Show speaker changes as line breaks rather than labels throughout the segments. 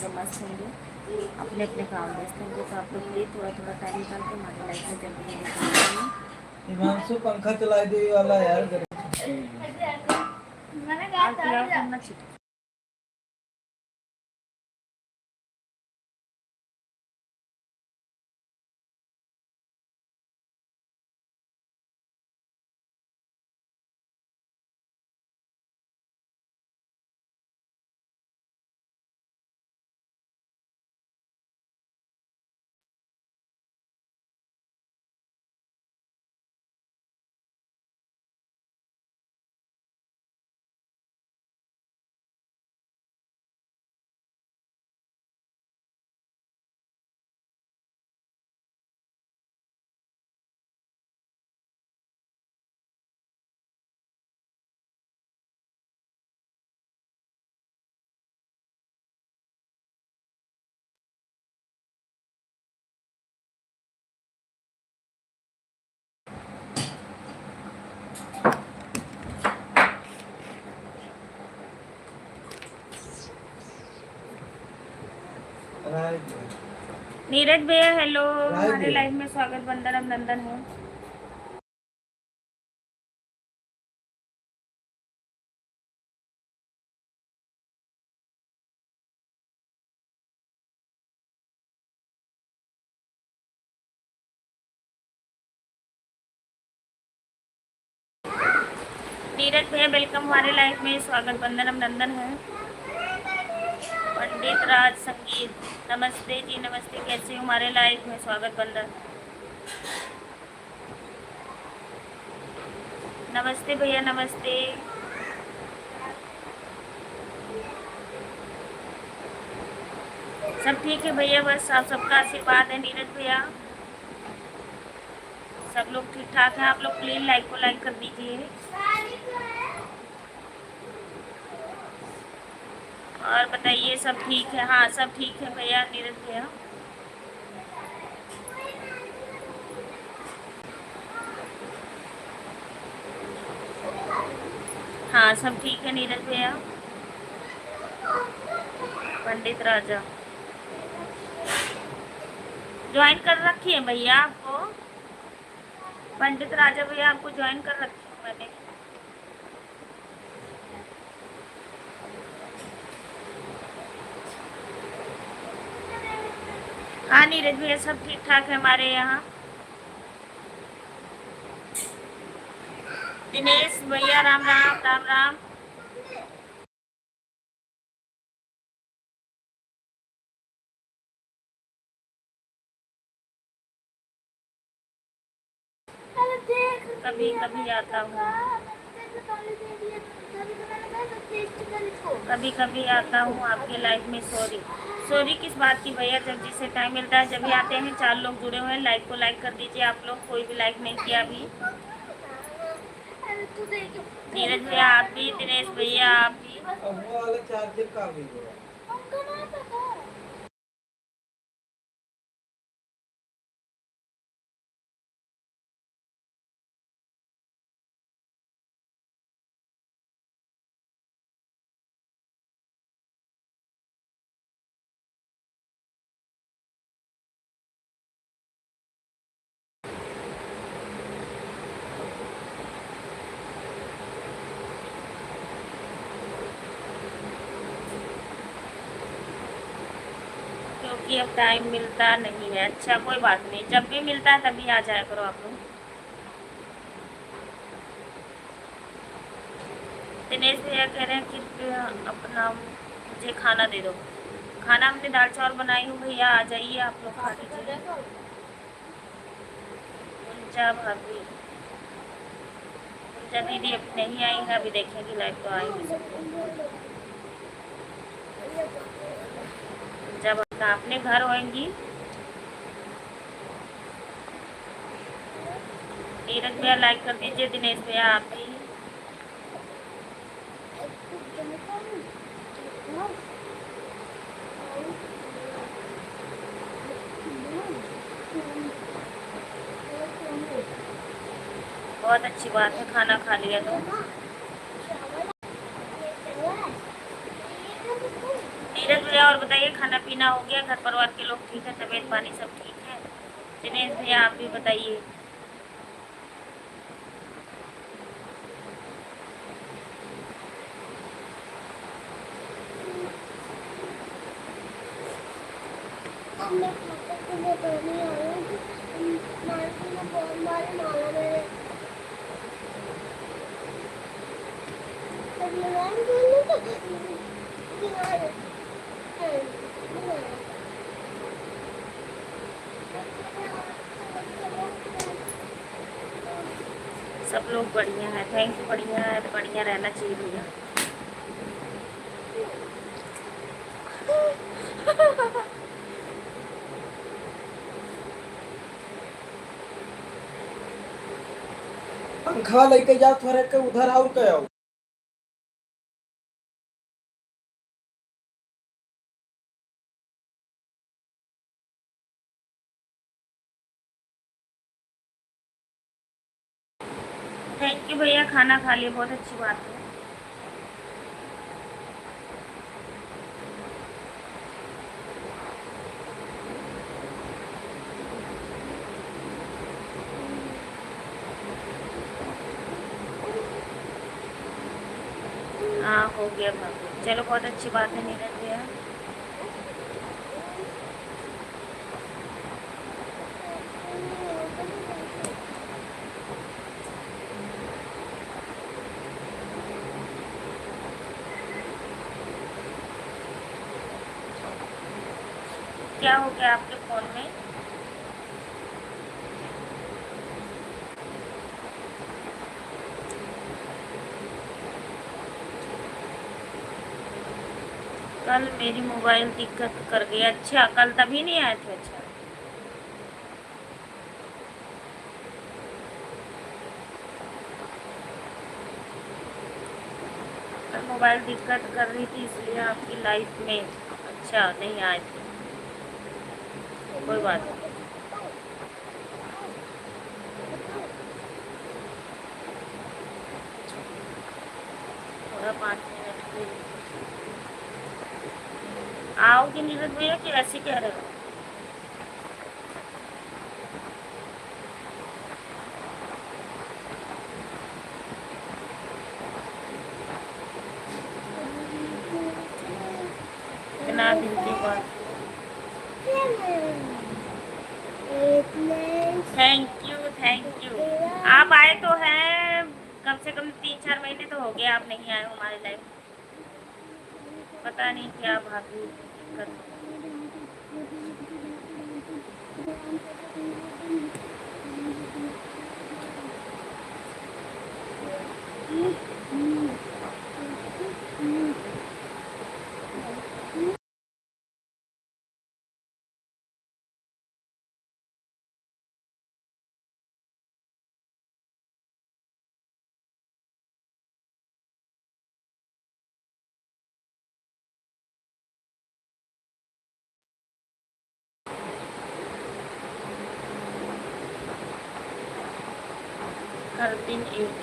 होंगे, मस्त होंगे, अपने अपने काम व्यस्त होंगे। तो आप लोग प्लीज थोड़ा थोड़ा टाइम निकाल के हमारे लाइफ में जल्दी जल्दी
हिमांशु पंखा चला दे वाला यार
करना चाहिए। नीरज भैया हेलो, हमारे लाइफ में स्वागत, वंदन अभिनंदन है। नीरज भैया वेलकम, हमारे लाइफ में स्वागत, वंदन अभिनंदन है। पंडित राज संगीत नमस्ते जी, नमस्ते, कैसे हो? हमारे लाइफ में स्वागत, वंदन। नमस्ते भैया, नमस्ते। सब ठीक है भैया, बस आप सबका आशीर्वाद है नीरज भैया, सब लोग ठीक ठाक हैं। आप लोग प्लीज लाइक को लाइक कर दीजिए। और बताइए सब ठीक है? हाँ सब ठीक है भैया, नीरज भैया। हाँ सब ठीक है नीरज भैया। पंडित राजा ज्वाइन कर रखी है भैया आपको, पंडित राजा भैया आपको ज्वाइन कर रखी हूँ मैंने। हाँ नीरज भैया सब ठीक ठाक है हमारे यहाँ। दिनेश भैया राम राम, राम राम। कभी कभी आता हूँ, कभी कभी आता हूँ आपके लाइफ में। सॉरी सॉरी किस बात की भैया, जब जिसे टाइम मिलता है जब भी आते हैं। 4 लोग जुड़े हुए हैं, लाइक को लाइक कर दीजिए आप लोग, कोई भी लाइक नहीं किया अभी। नीरज भैया आप भी, दिनेश भैया आप भी। क्योंकि अब टाइम मिलता नहीं है। अच्छा कोई बात नहीं, जब भी मिलता है तभी आ जाया करो आप लोग। दिनेश भैया कह रहे हैं कृपया अपना मुझे खाना दे दो। खाना हमने दाल चावल बनाई हूँ भैया, आ जाइए आप लोग खा लीजिए। गुंजा भाभी, गुंजा दीदी अब नहीं आई है, अभी देखेंगी लाइव तो आएंगी सब लोग। जब अपने घर होंगी। नीरज भैया लाइक कर दीजिए, दिनेश भैया आप भी। बहुत अच्छी बात है, खाना खा लिया तो। नीरज भैया और बताइए बताइए, खाना पीना हो गया? घर परिवार के लोग ठीक है? तबीयत पानी सब ठीक है? दिनेश भैया आप भी बताइए।
मैं खाते के लिए पानी आया हूँ, मार्केट में बहुत बार मारा मेरे। तब लगान बोलने का किनारे
सब लोग बढ़िया है, थैंक यू। बढ़िया है तो बढ़िया रहना चाहिए भैया।
पंखा लेके जाओ थोड़े के उधर और के आओ।
थैंक यू भैया, खाना खा लिए, बहुत अच्छी बात है। हाँ हो गया भाभी, चलो बहुत अच्छी बात है नीरज भैया। क्या हो गया आपके फ़ोन में? कल मेरी मोबाइल दिक्कत कर गई। अच्छा, कल तभी नहीं आए थे? अच्छा, कल मोबाइल दिक्कत कर रही थी इसलिए आपकी लाइफ में अच्छा नहीं आए थे। कोई बात नहीं, थोड़ा 5 मिनट के आओगे नीरज भैया कि ऐसे कह रहे हो? इतना दिन के बाद। Thank you, thank you. आप आए तो हैं, कम से कम 3-4 महीने तो हो गए आप नहीं आए हो हमारे लाइफ। पता नहीं क्या भाभी दिक्कत। हर दिन एक।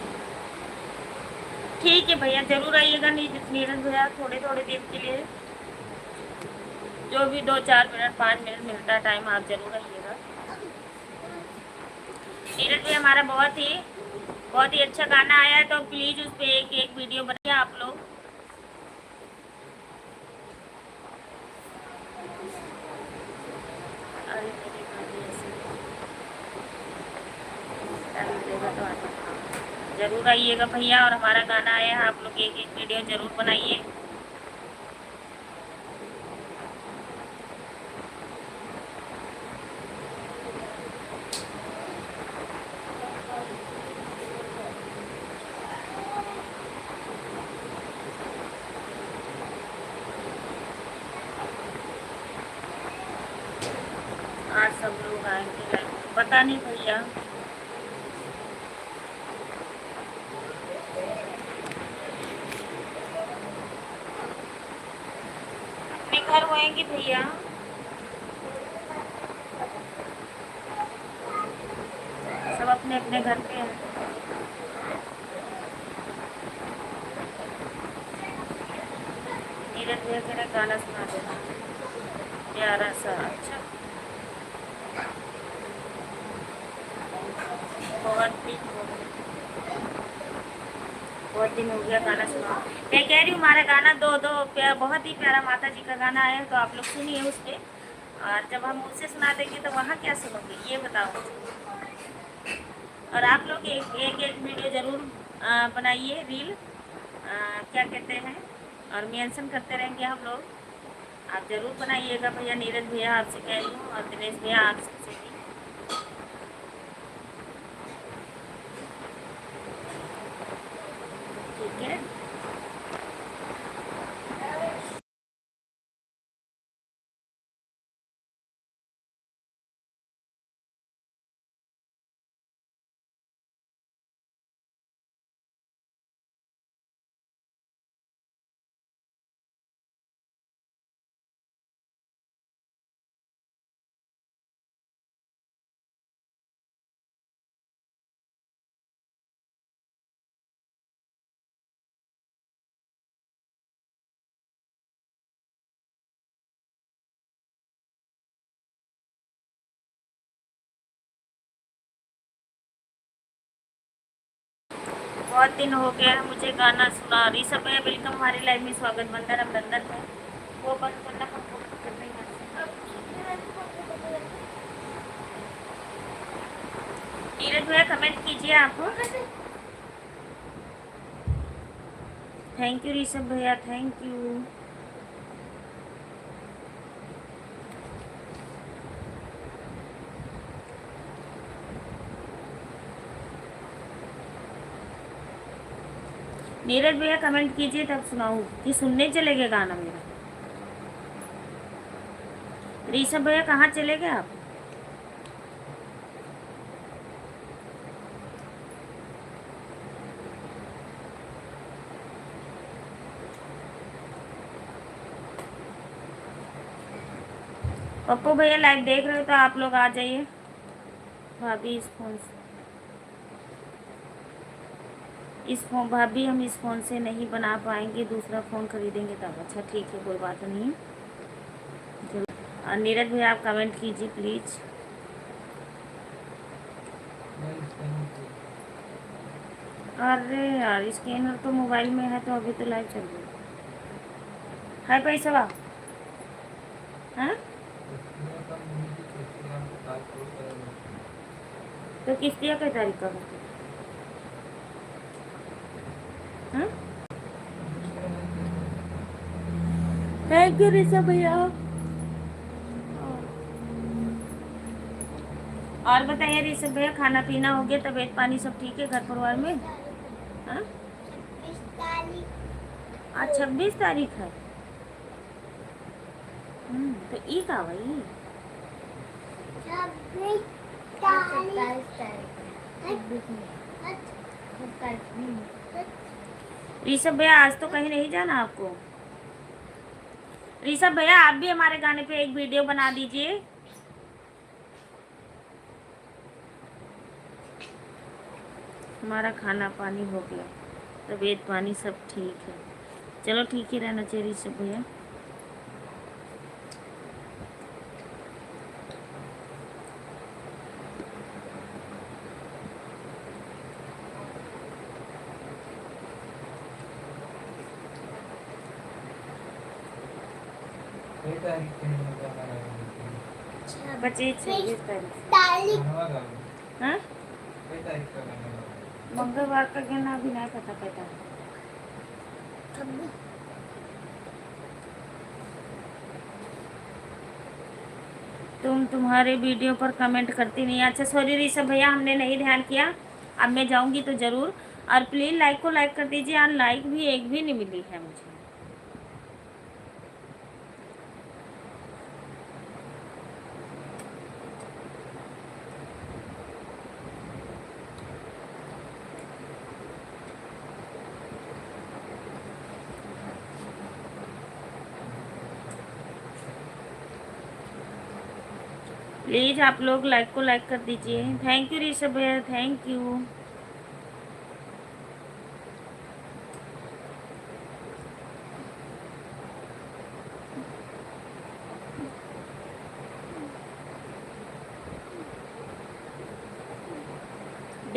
ठीक है भैया, जरूर आइएगा नीरज भैया, थोड़े थोड़े दिन के लिए, जो भी 2-4 मिनट 5 मिनट मिलता है टाइम, आप जरूर आइएगा। नीरज भैया हमारा बहुत ही अच्छा गाना आया है, तो प्लीज़ उस पर एक एक वीडियो बनाइए आप लोग। अरे मेरी भाभी ऐसे टाइम मिलेगा तो आता। जरूर आइएगा भैया, और हमारा गाना आया है, आप लोग एक एक वीडियो जरूर बनाइए। आज सब लोग आएंगे, पता नहीं भैया। अपने घर होएंगे भैया, सब अपने अपने घर पे हैं। नीरज भैया कह रहे गाना सुना देना। प्यारा सा, अच्छा। बहुत दिन हो गया गाना सुना। मैं कह रही हूँ हमारा गाना दो दो बहुत ही प्यारा माता जी का गाना है, तो आप लोग सुनिए उसपे। और जब हम उससे सुना देंगे तो वहाँ क्या सुनोगे ये बताओ। और आप लोग एक वीडियो ज़रूर बनाइए, रील क्या कहते हैं, और मेंशन करते रहेंगे हम लोग। आप ज़रूर बनाइएगा भैया, नीरज भैया आपसे कह रही हूँ, और दिनेश भैया आप सबसे भी। ठीक है। बहुत दिन हो गया मुझे गाना सुना। ऋषभ भैया वेलकम हमारी लाइव में, स्वागत। बंदर अभिनंदन है वो बंद करना कर नहीं है। नीरज भैया कमेंट कीजिए आप। थैंक यू ऋषभ भैया, थैंक यू। नीरज भैया कमेंट कीजिए तब सुनाऊँ कि सुनने चले गए गाना मेरा। ऋषभ भैया कहाँ चले गए आप? पप्पू भैया लाइव देख रहे हो तो आप लोग आ जाइए। भाभी इस फोन भाभी हम इस फ़ोन से नहीं बना पाएंगे, दूसरा फ़ोन खरीदेंगे तब। अच्छा ठीक है, कोई बात नहीं। और नीरज भैया आप कमेंट कीजिए प्लीज़। अरे यार स्कैनर तो मोबाइल में है, तो अभी तो लाइव चल रही है पैसा। हाँ तो किस्तिया कई तारीख का होता है? थैंक यू ऋषभ भैया। और बताइए ऋषभ भैया, खाना पीना हो गया, तबीयत पानी सब ठीक है घर परिवार में? हाँ आज 26 तारीख है। तो ई का भाई 27 ऋषभ भैया आज तो कहीं नहीं जाना आपको। ऋषभ भैया आप भी हमारे गाने पे एक वीडियो बना दीजिए। हमारा खाना पानी हो गया, तबीयत पानी सब ठीक है। चलो ठीक ही रहना चाहिए ऋषभ भैया। बचे 26 तारीख। हाँ मंगलवार का कहना अभी नहीं पता कहता। तुम्हारे वीडियो पर कमेंट करती नहीं। अच्छा सॉरी ऋषभ भैया, हमने नहीं ध्यान किया। अब मैं जाऊंगी तो ज़रूर। और प्लीज़ लाइक को लाइक कर दीजिए। और लाइक भी एक भी नहीं मिली है मुझे। प्लीज़ आप लोग लाइक को लाइक कर दीजिए। थैंक यू ऋषभ भैया, थैंक यू।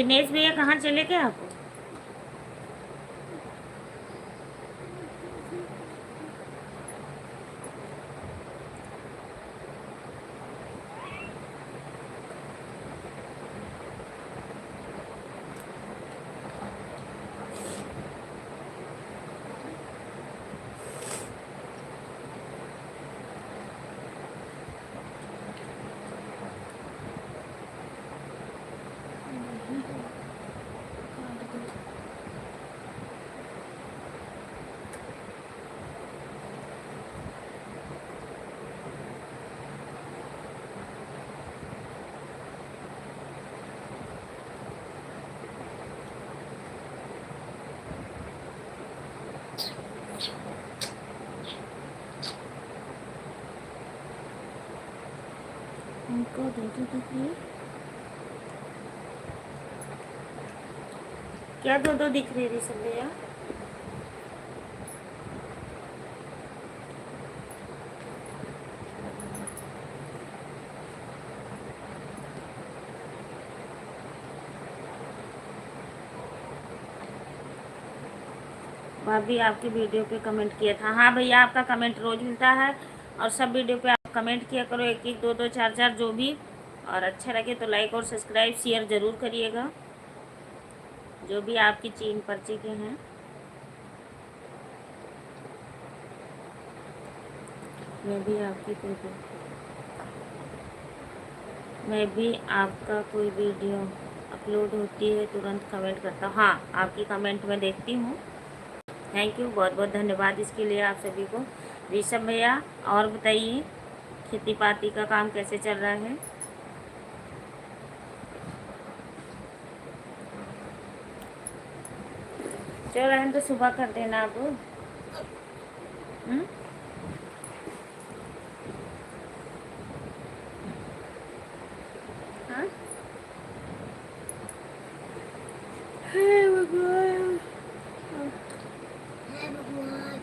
दिनेश भैया कहाँ चले गए आप? उनको दे दो दिखिए, क्या दो दिख रही है सब भैया? भाभी आपकी वीडियो पे कमेंट किया था। हाँ भैया, आपका कमेंट रोज़ मिलता है और सब वीडियो पे आप कमेंट किया करो, एक एक दो दो चार चार जो भी, और अच्छा लगे तो लाइक और सब्सक्राइब शेयर ज़रूर करिएगा, जो भी आपकी चीन पर्ची के हैं। मैं भी आपका कोई वीडियो अपलोड होती है तुरंत कमेंट करता हूँ। हाँ, आपकी कमेंट मैं देखती हूँ। थैंक यू, बहुत बहुत धन्यवाद इसके लिए आप सभी को। ऋषभ भैया और बताइए, खेती पाती का काम कैसे चल रहा है? चलो रहन तो, सुबह कर देना आप। हाँ, हे भगवान,
हे भगवान।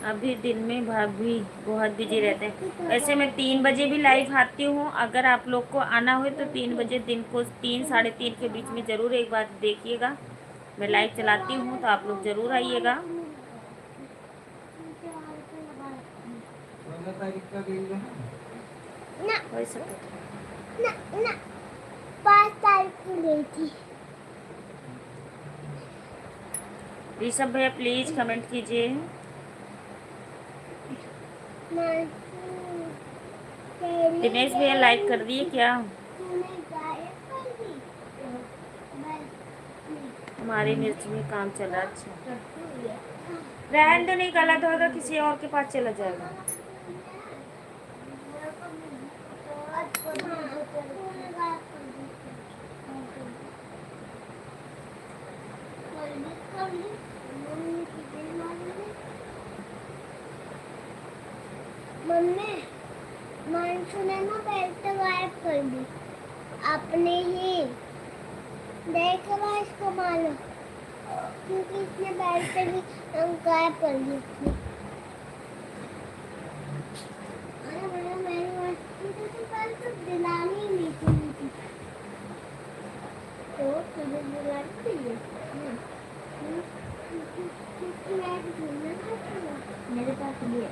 अभी दिन में भाभी बहुत बिजी रहते हैं। वैसे मैं 3 बजे भी लाइव आती हूँ, अगर आप लोग को आना हो तो 3 बजे दिन को 3 साढ़े 3 के बीच में ज़रूर एक बार देखिएगा। मैं लाइव चलाती हूँ तो आप लोग ज़रूर आइएगा।
15 तारीख का गई है
ना
हो सकता
ना ना 5 तारीख को गई थी।
ऋषभ भैया प्लीज़ कमेंट कीजिए। दिनेश भैया लाइक कर दिए क्या? हमारी मिर्च में काम चल रहा है। अच्छा, रहन दो, नहीं गलत होगा, किसी और के पास चला जाएगा।
मम्मी, मानसू ने ना बेल्ट गायब कर दी अपने ही। देख रहा इसको मारो, क्योंकि इसने बेल्ट भी गायब कर दी अपनी। अरे मैंने मेरी मस्ती तो बेल्ट दिलानी ही नहीं थी, तो तुझे दिलानी चाहिए। मेरे पास भी है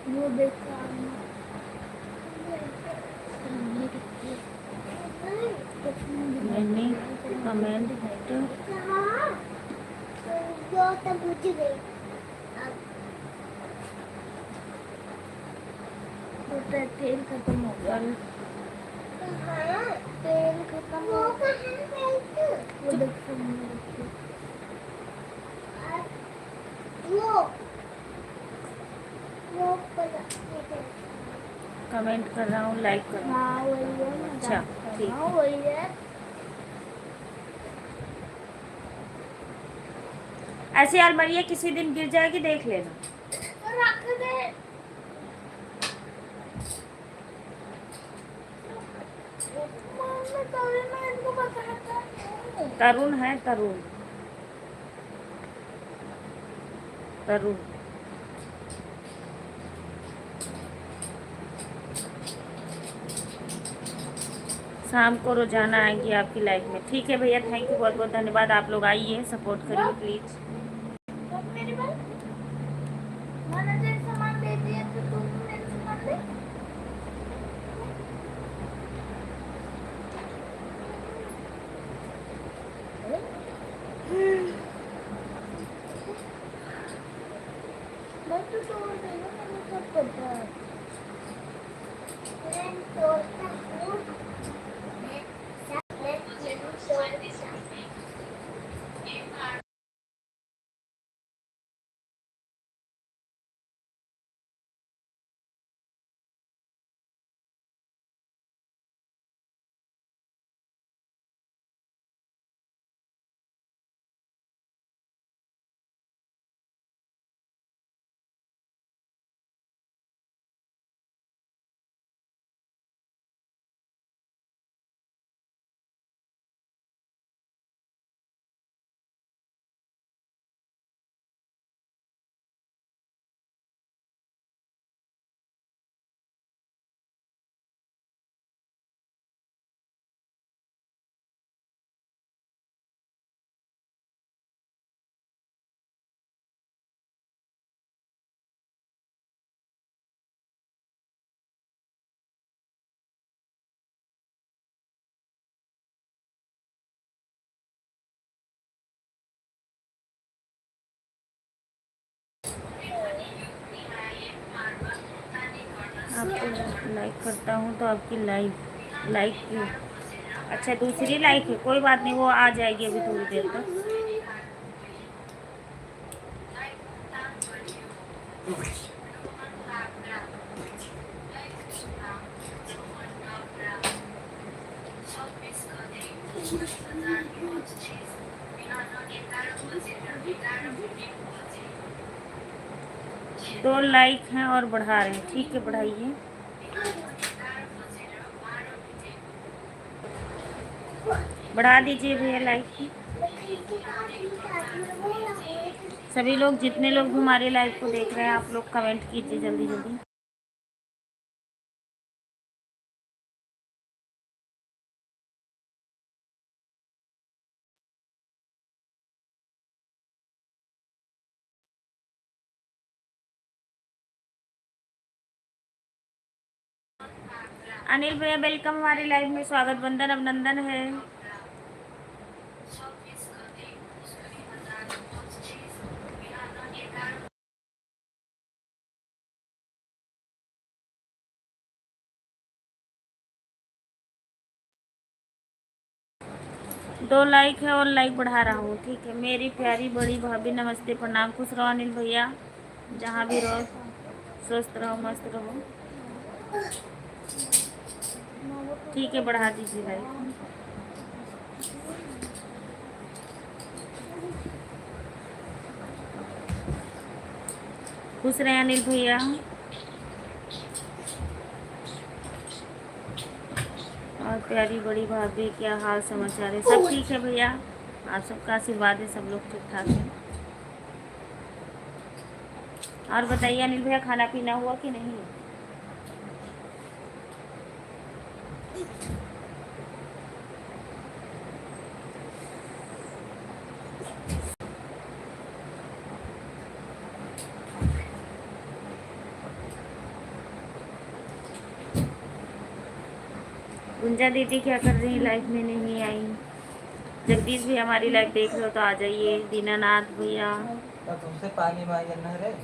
वो, बेकार
मैंने कमेंट
जो तब बुझ गई। तो तेल खत्म हो गया। हाँ, तेल खत्म हो गया। वो देखो वो
कमेंट कर रहा हूँ, लाइक कर रहा हूँ।
हाँ वही है।
अच्छा, ठीक।
हाँ वही है।
ऐसे अलमारियाँ किसी दिन गिर जाएगी, देख लेना।
रख दे। मम्मी कभी मैं इनको बताता हूँ।
तरुण है, तरुण, तरुण। शाम को रोजाना आएंगी आपकी लाइफ में। ठीक है भैया, थैंक यू, बहुत बहुत धन्यवाद। आप लोग आइए, सपोर्ट करिए प्लीज।
मेरी बात मैंने तेरे सामान दे दिया तो तू भी मेरे सामान दे। मैं तो तोड़ देगा, मैंने सब पता है। मैं तोड़ता हूँ। मैं सब तोड़ता हूँ।
आपको लाइक करता हूँ तो आपकी लाइक क्यों? अच्छा, दूसरी लाइक है, कोई बात नहीं, वो आ जाएगी अभी थोड़ी देर तक। दो लाइक हैं और बढ़ा रहे हैं, ठीक है, बढ़ाइए। बढ़ा दीजिए भैया लाइक। सभी लोग, जितने लोग भी हमारे लाइव को देख रहे हैं, आप लोग कमेंट कीजिए जल्दी जल्दी। अनिल भैया वेलकम हमारे लाइव में, स्वागत, वंदन, अभिनंदन है। दो लाइक है और लाइक बढ़ा रहा हूँ, ठीक है। मेरी प्यारी बड़ी भाभी नमस्ते, प्रणाम, खुश रहो अनिल भैया, जहाँ भी रहो स्वस्थ रहो, मस्त रहो। ठीक है, बढ़ा दीजिए लाइक। खुश रहे अनिल भैया। और प्यारी बड़ी भाभी, क्या हाल समाचार है? सब ठीक है भैया, आप सबका आशीर्वाद है, सब लोग ठीक ठाक हैं। और बताइए अनिल भैया, खाना पीना हुआ कि नहीं? गुंजा दीदी क्या कर रही हैं? लाइफ में नहीं आई। जगदीश भी हमारी लाइफ देख रहे हो तो आ जाइए। दीनानाथ भैया,
तो तुमसे पानी मांगना रे।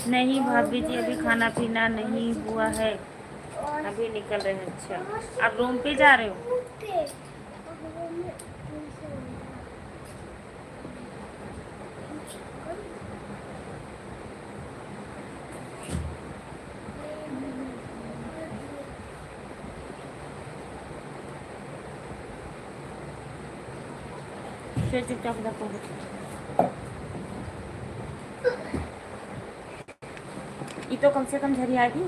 नहीं भाभी जी, अभी खाना पीना नहीं हुआ है। अभी निकल रहे हैं। अच्छा, आप रूम पे जा रहे हो? फिर चुपचाप रखो। ये तो कम से कम झरी आएगी।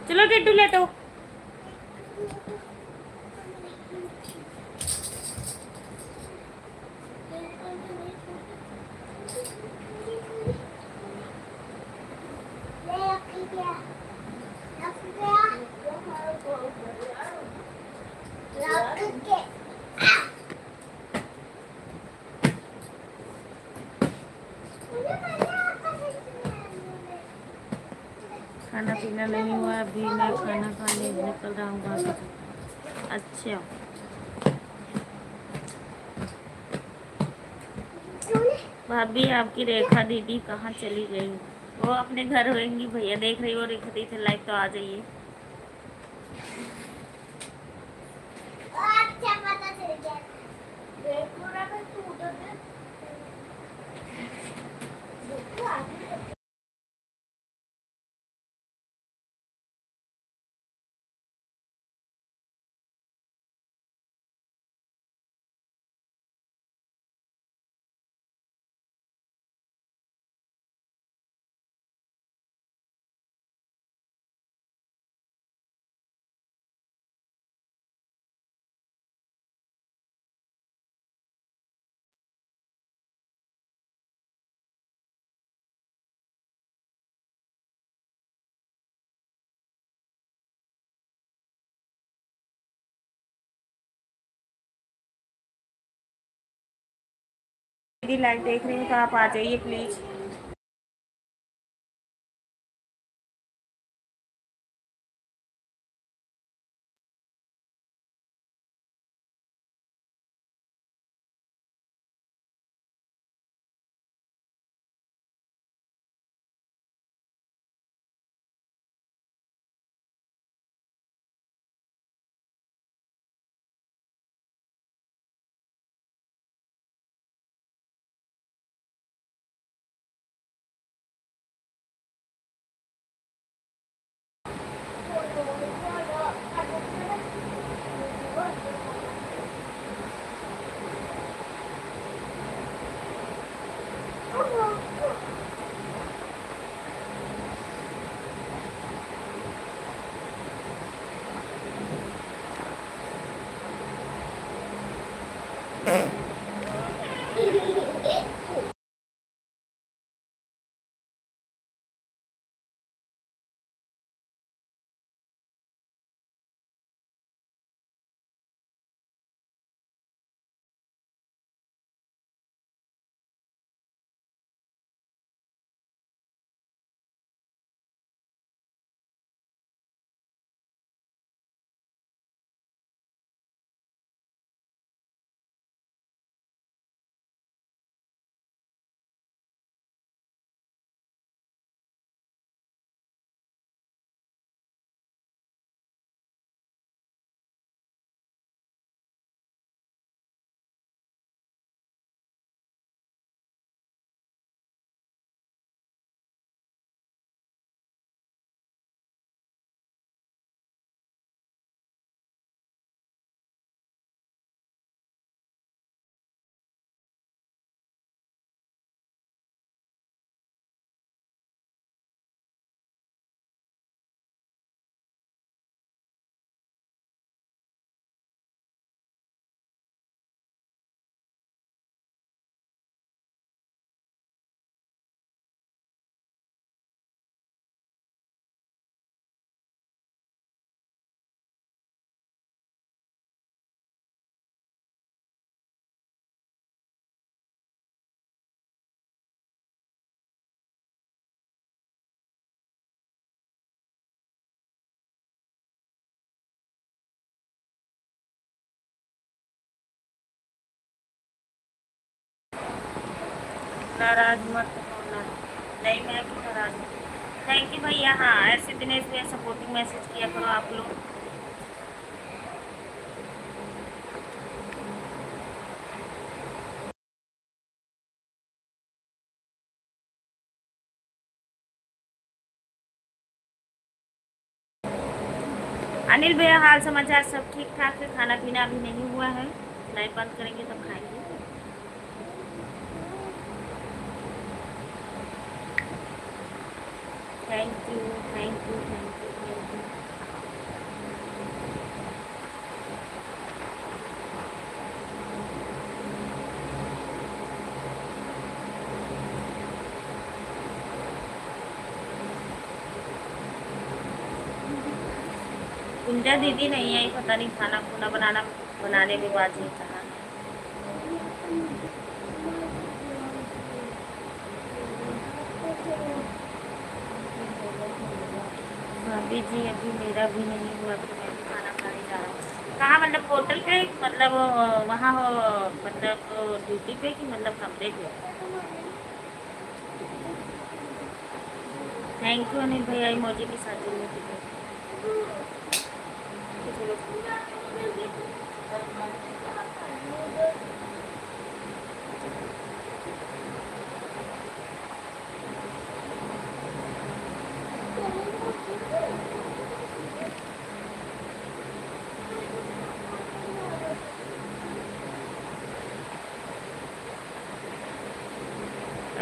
चलो टिड्डू लेटो। खाना पीना नहीं हुआ अभी, मैं खाना खाने निकल रहा हूँ बाहर। अच्छा, भाभी आपकी रेखा दीदी कहाँ चली गई? वो अपने घर होंगी, भैया देख रही हो रेखा दीदी लाइव, तो आ जाइए।
अच्छा पता चल गया। देखो ना मैं तू उधर देख। देखो आगे।
दीदी लाइव देख रही हूँ तो आप आ जाइए प्लीज़। नाराज मत होना। नहीं मैं भी नाराज हूँ। थैंक यू भैया। हाँ ऐसे दिनेश भैया सपोर्टिंग मैसेज किया करो आप लोग। अनिल भैया हाल समाचार सब ठीक ठाक है। खाना पीना अभी नहीं हुआ है, लाइव बंद करेंगे तब खाएंगे। Thank you thank you thank you thank you. Kunja दीदी नहीं आई, पता नहीं खाना खुना बनाने में बाजी कहाँ है। भाभी जी अभी मेरा भी नहीं हुआ, तो मैं भी खाना खाने जा रहा हूँ। कहाँ मतलब होटल पे, मतलब वहाँ हो, मतलब ड्यूटी पे कि मतलब कमरे पे? थैंक यू अनिल भैया इमोजी के साथ जुड़ने के लिए।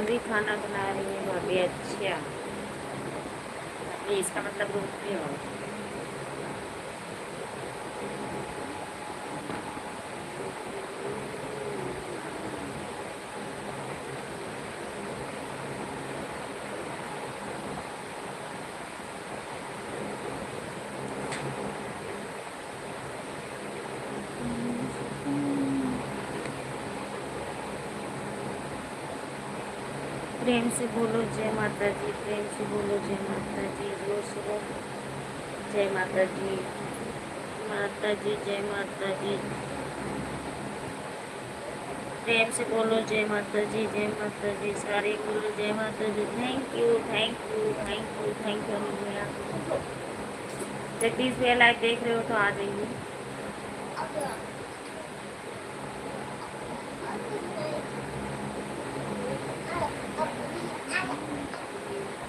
अभी खाना बना रही है भाभी। अच्छा ये इसका मतलब रूम पे हो। प्रेम से बोलो जय माता जी, प्रेम से बोलो जय माता जी, जोर से बोलो जय माता जी, माता जी जय माता जी। प्रेम से बोलो जय माता जी, जय माता जी, सारे बोलो जय माता जी। Thank you thank you thank you thank you Anil भैया। जगदीश भैया लाइव देख रहे हो तो आ जाइए।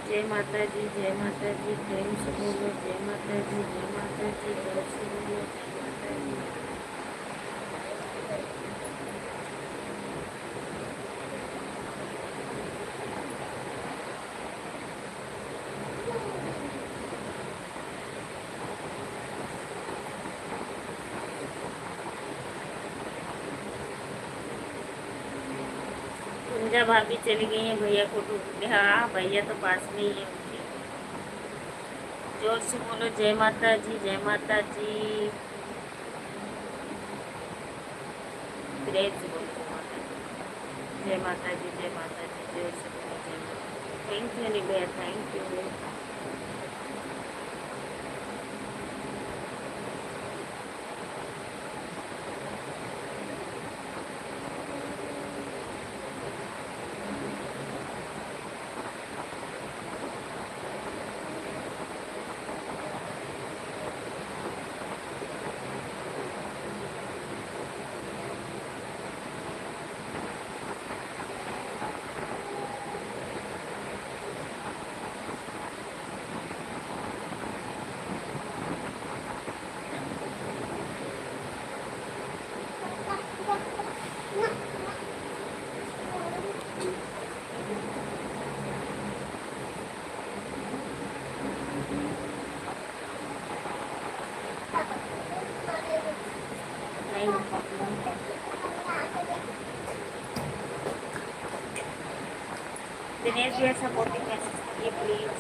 जय माता जी, जय माता जी, प्रेम से बोलो जय माता जी, जय माता जी, जोर से बोलो जय माता जी। कुंजा भाभी चली गई है भैया को ढूंढने। हाँ भैया तो पास में ही है उनके। जोर से बोलो जय माता जी, जय माता जी, प्रेम से बोलो जय माता जी, जय माता जी, जय माता जी, जोर से बोलो जय माता। थैंक यू अनिल भैया थैंक यू। दिनेश भैया सपोर्टिंग मैसेज करिए please.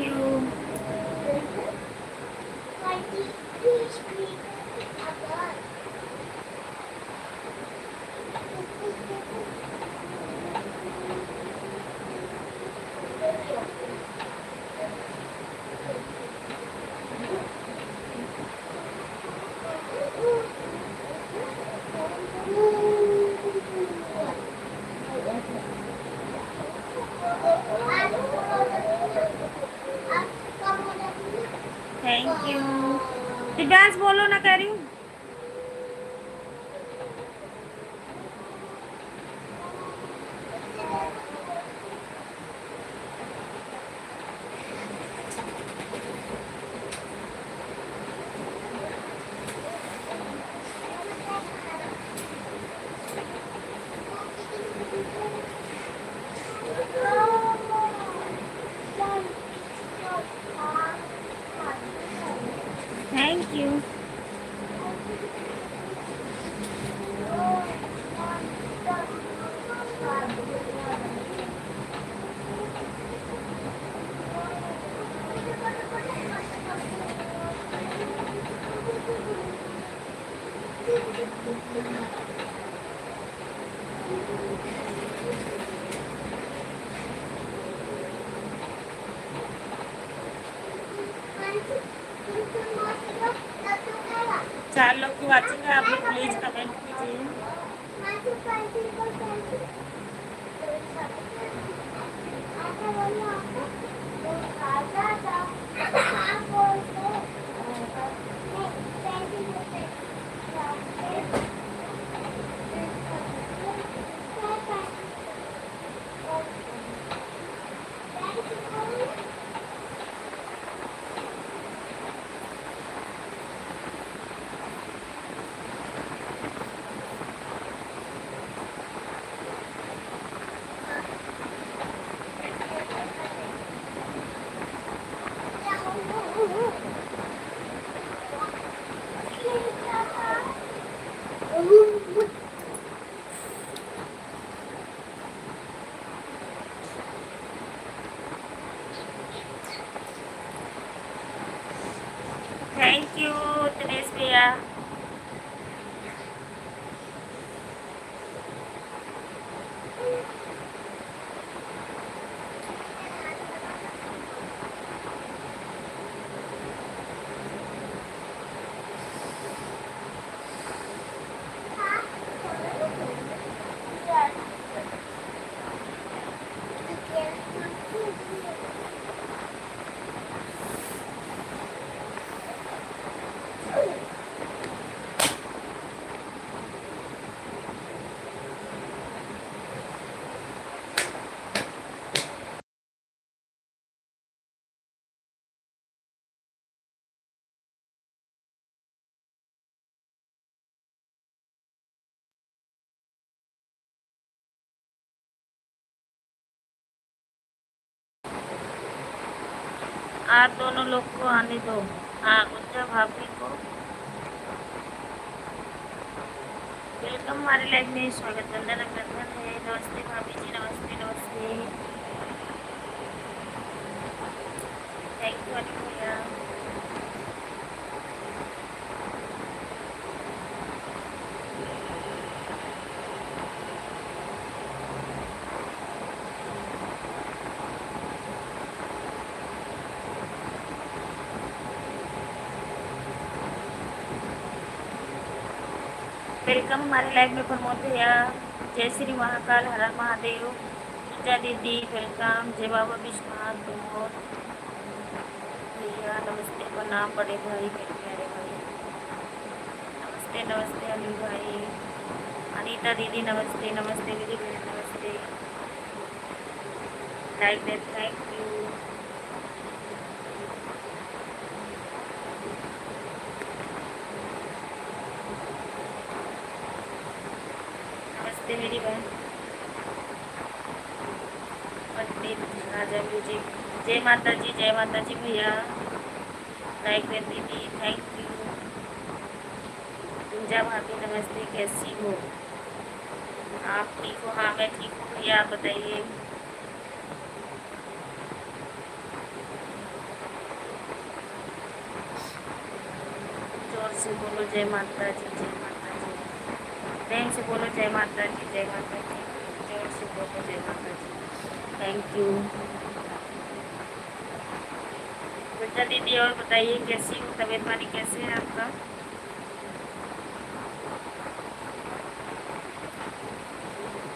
You. Thank you. Divyansh बोलो ना, कह रही हूँ। Thank you. चार लोग की वाचिंग है, आप लोग प्लीज कमेंट कीजिए। थैंक यू दिनेश भैया। आप दोनों लोग को आने दो। हाँ, गुंजा भाभी को वेलकम हमारे लाइफ में, स्वागत बंधन अभिनंदन है। नमस्ते भाभी जी, नमस्ते नमस्ते। थैंक यू अनिल भैया। वेलकम हमारे लाइफ में प्रमोद भैया। जय श्री महाकाल, हर हर महादेव। पूजा दीदी वेलकम। जय बाबा विश्वनाथ प्रमोद भैया नमस्ते। प्रणाम बड़े भाई, मेरे प्यारे भाई। नमस्ते नमस्ते अली भाई। अनीता दीदी नमस्ते। नमस्ते दीदी, नमस्ते। Like that, thank you. नमस्ते मेरी बहन पंडित राजा म्यूजिक। जय माता जी, जय माता जी भैया। लाइक दैट दीदी, थैंक यू। गुंजा भाभी नमस्ते, कैसी हो आप? ठीक हो? हाँ मैं ठीक हूँ भैया, आप बताइए। से बोलो जय माता जी, जय माता जी। प्रेम से बोलो जय माता जी, जय माता जी। जोर से बोलो जय माता जी। Thank you. गुंजा दीदी और बताइए कैसी हो, तबीयत पानी कैसे है आपका?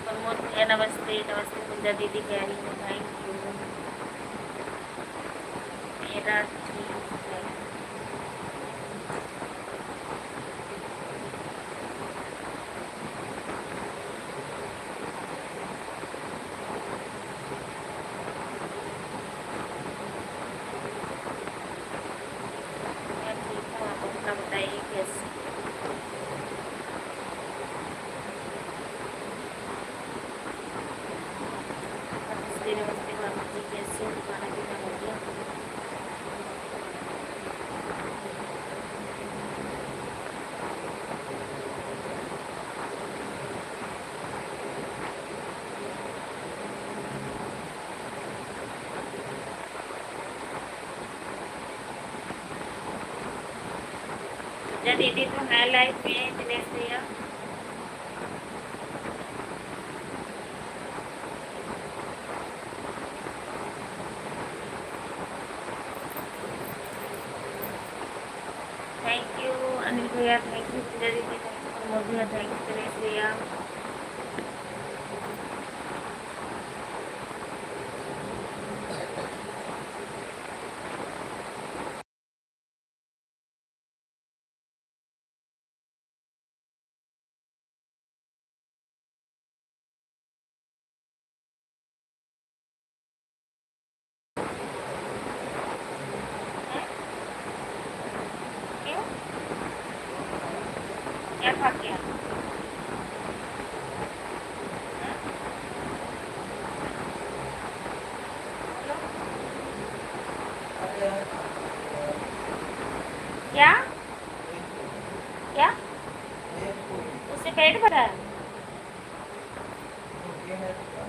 प्रमोद भैया नमस्ते, नमस्ते गुंजा दीदी, कह रही हूँ थैंक यू। मेरा ठीक है। मैं ठीक हूँ, आप अपना बताइए कैसे? नमस्ते नमस्ते बाबू जी, कैसे हो? खाना पीना हो गया? गुंजा दीदी तो है लाइफ में, दिनेश भैया। थैंक यू अनिल भैया, थैंक यू गुंजा दीदी, थैंक यू प्रमोद भैया, थैंक यू दिनेश भैया। क्यों? क्या खा के आए? बोलो।
अरे यार,
क्या क्या?
एक पूरी
उससे पेट भरा है?
रोटी है तो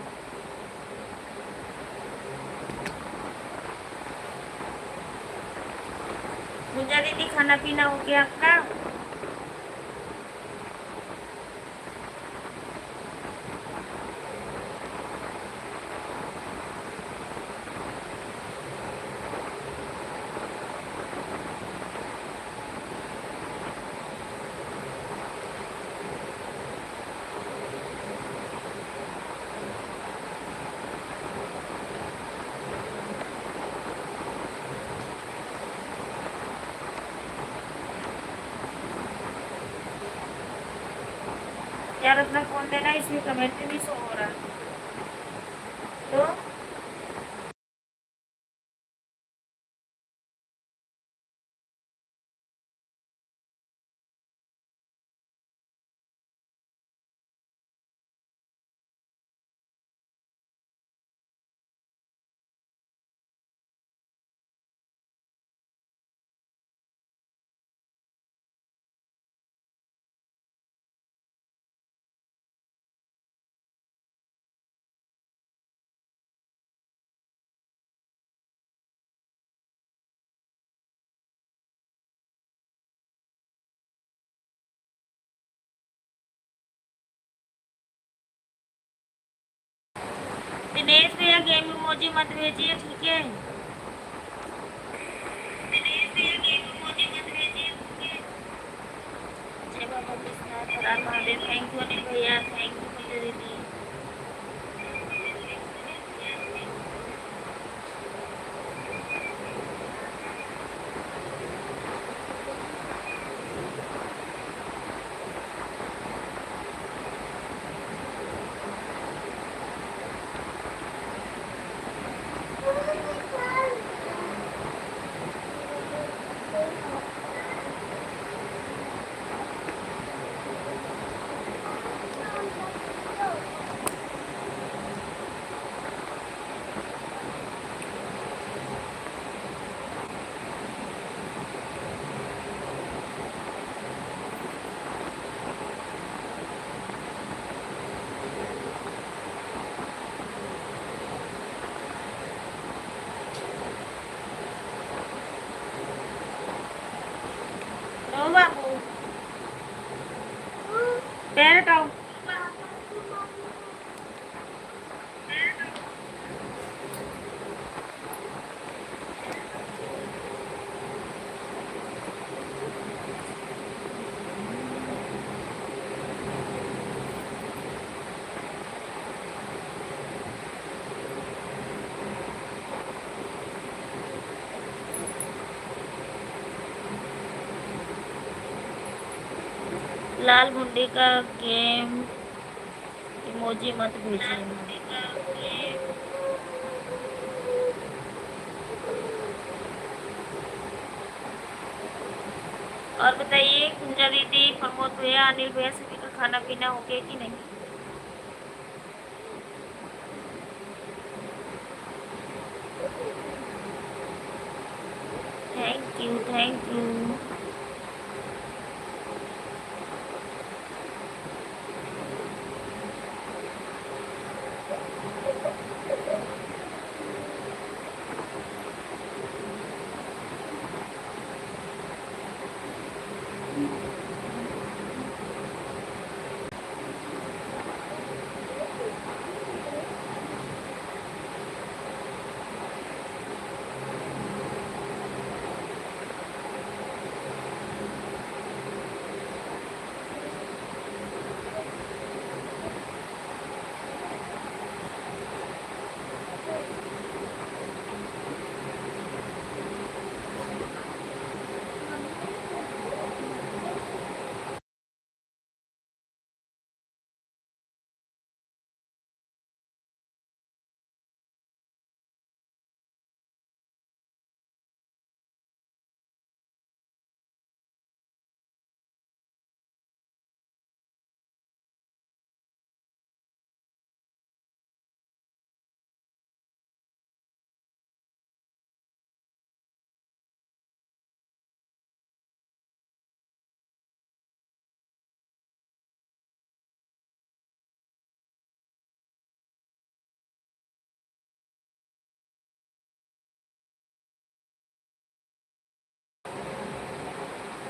गुंजा दीदी खाना पीना हो गया आपका? यार अपना फोन देना, इसमें कमेंट नहीं शो हो रहा तो। दिनेश भैया गेम इमोजी मत भेजिए, ठीक है? दिनेश भैया गेम इमोजी मत भेजिए, ठीक है? जय बाबा विश्वनाथ, हर हर महादेव। थैंक यू अनिल भैया, थैंक यू गुंजा दीदी। लाल मुंडे का गेम इमोजी मत भेजिए। और बताइए कुंजा दीदी, प्रमोद भैया, अनिल भैया, सभी का खाना पीना हो गया कि नहीं? Thank you, thank you.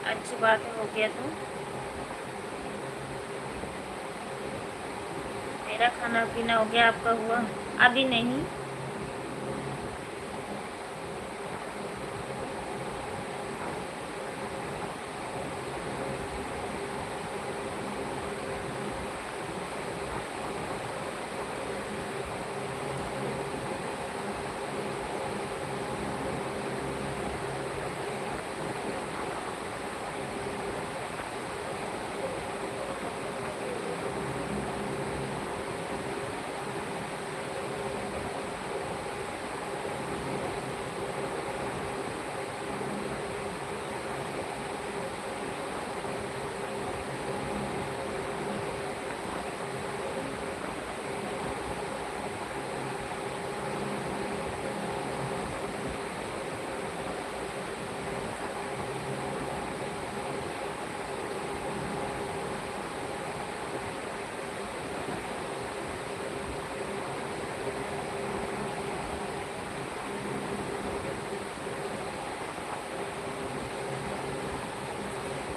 अच्छी बात है, हो गया तो। मेरा खाना पीना हो गया, आपका हुआ? अभी नहीं।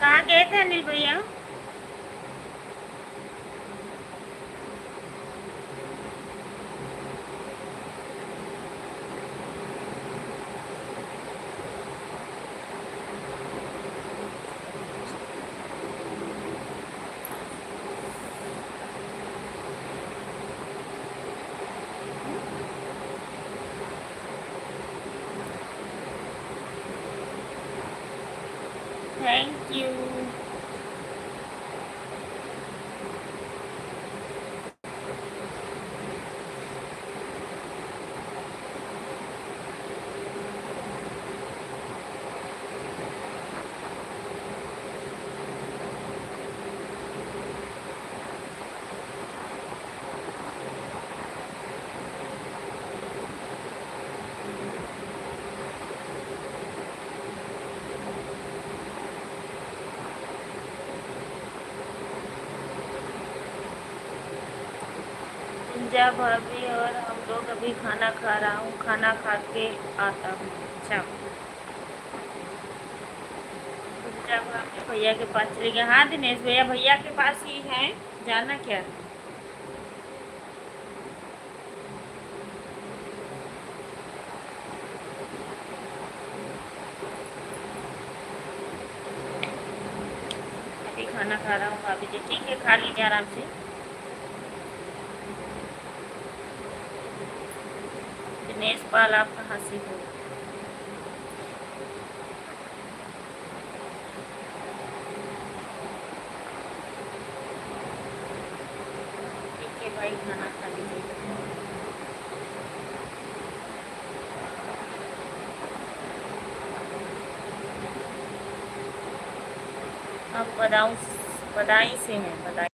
कहाँ गए थे अनिल भैया? Thank you. पूजा भाभी और हम लोग अभी खाना खा रहा हूँ, खाना खा के आता हूँ। अच्छा, पूजा भाभी भैया के पास चले गए। हाँ दिनेश भैया भैया के पास ही हैं, जाना क्या? अभी खाना खा रहा हूँ भाभी जी। ठीक है, खा लीजिए आराम से। दिनेश पाल, आप कहाँ से हो? हम बदाई से हैं, बदाई।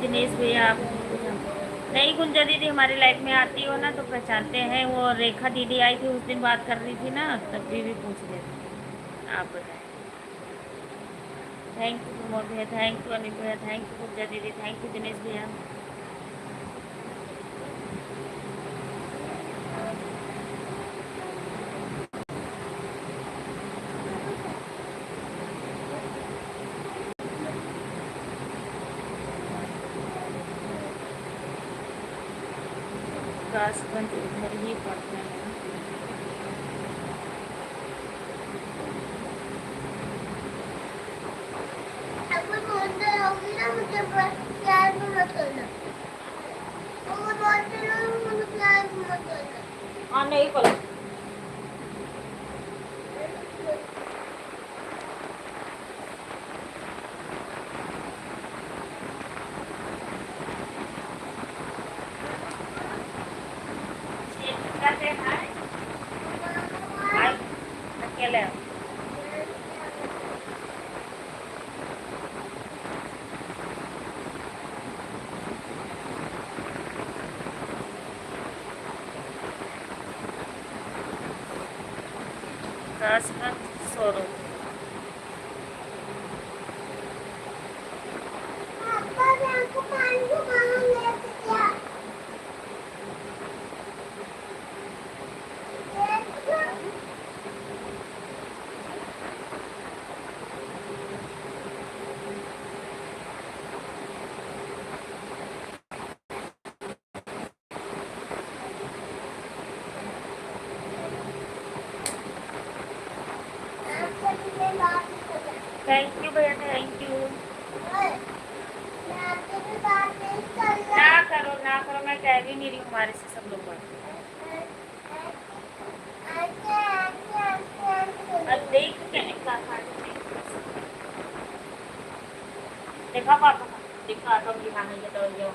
दिनेश भैया आप नहीं, गुंजा दीदी हमारी लाइफ में आती हो ना तो पहचानते हैं। वो रेखा दीदी आई थी उस दिन, बात कर रही थी ना, तब भी पूछ रहे थे। आप बताएं। थैंक यू प्रमोद भैया, थैंक यू अनिल भैया, थैंक यू गुंजा दीदी, थैंक यू दिनेश भैया। कासगंज उधर ही पड़ते हैं।
अगर बोलते रहोगी ना मुझे प्यार भी मत करना। अगर बोलते रहोगी मुझे प्यार भी मत करना।
हाँ नहीं बोला। करते हैं अकेले। कासगंज शोरूम।
पापा बैंक को पानी को कहाँ लेके गया?
थैंक यू भैया, थैंक यू। ना करो ना करो, मैं कह भी नहीं रही हूँ, हमारे से सब लोग पढ़ते हैं। अब देख के देखा पापा का, देखा तो दिखाने के तो ये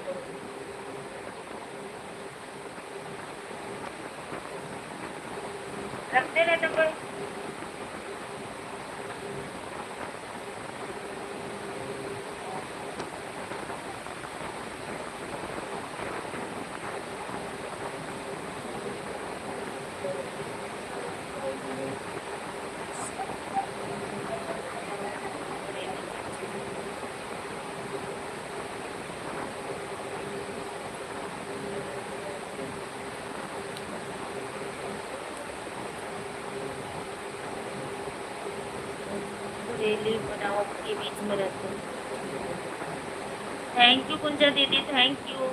रखते रहते कोई। रेली बनाओ के बीच में रहते हैं। थैंक यू कुंजा दीदी, थैंक यू।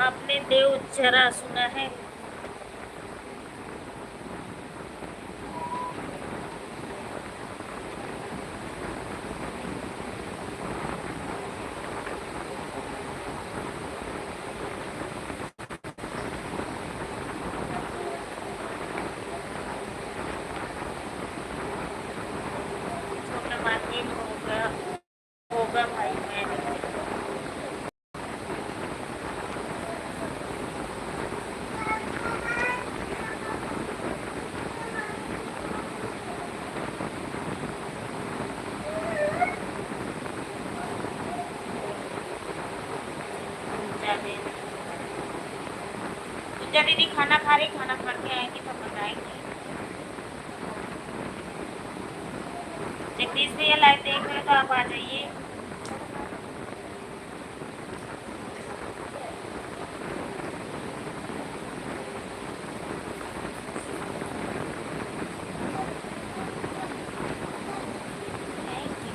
आपने देव जरा सुना है? छोटा मार्केट होगा, होगा भाई, मैं नहीं। पूजा दीदी, पूजा दीदी खाना खा रही, खाना खा के आएंगी तब बताएंगी। जगदीश भैया लाइव देख रहे हो तो आप आ जाइए। Thank you.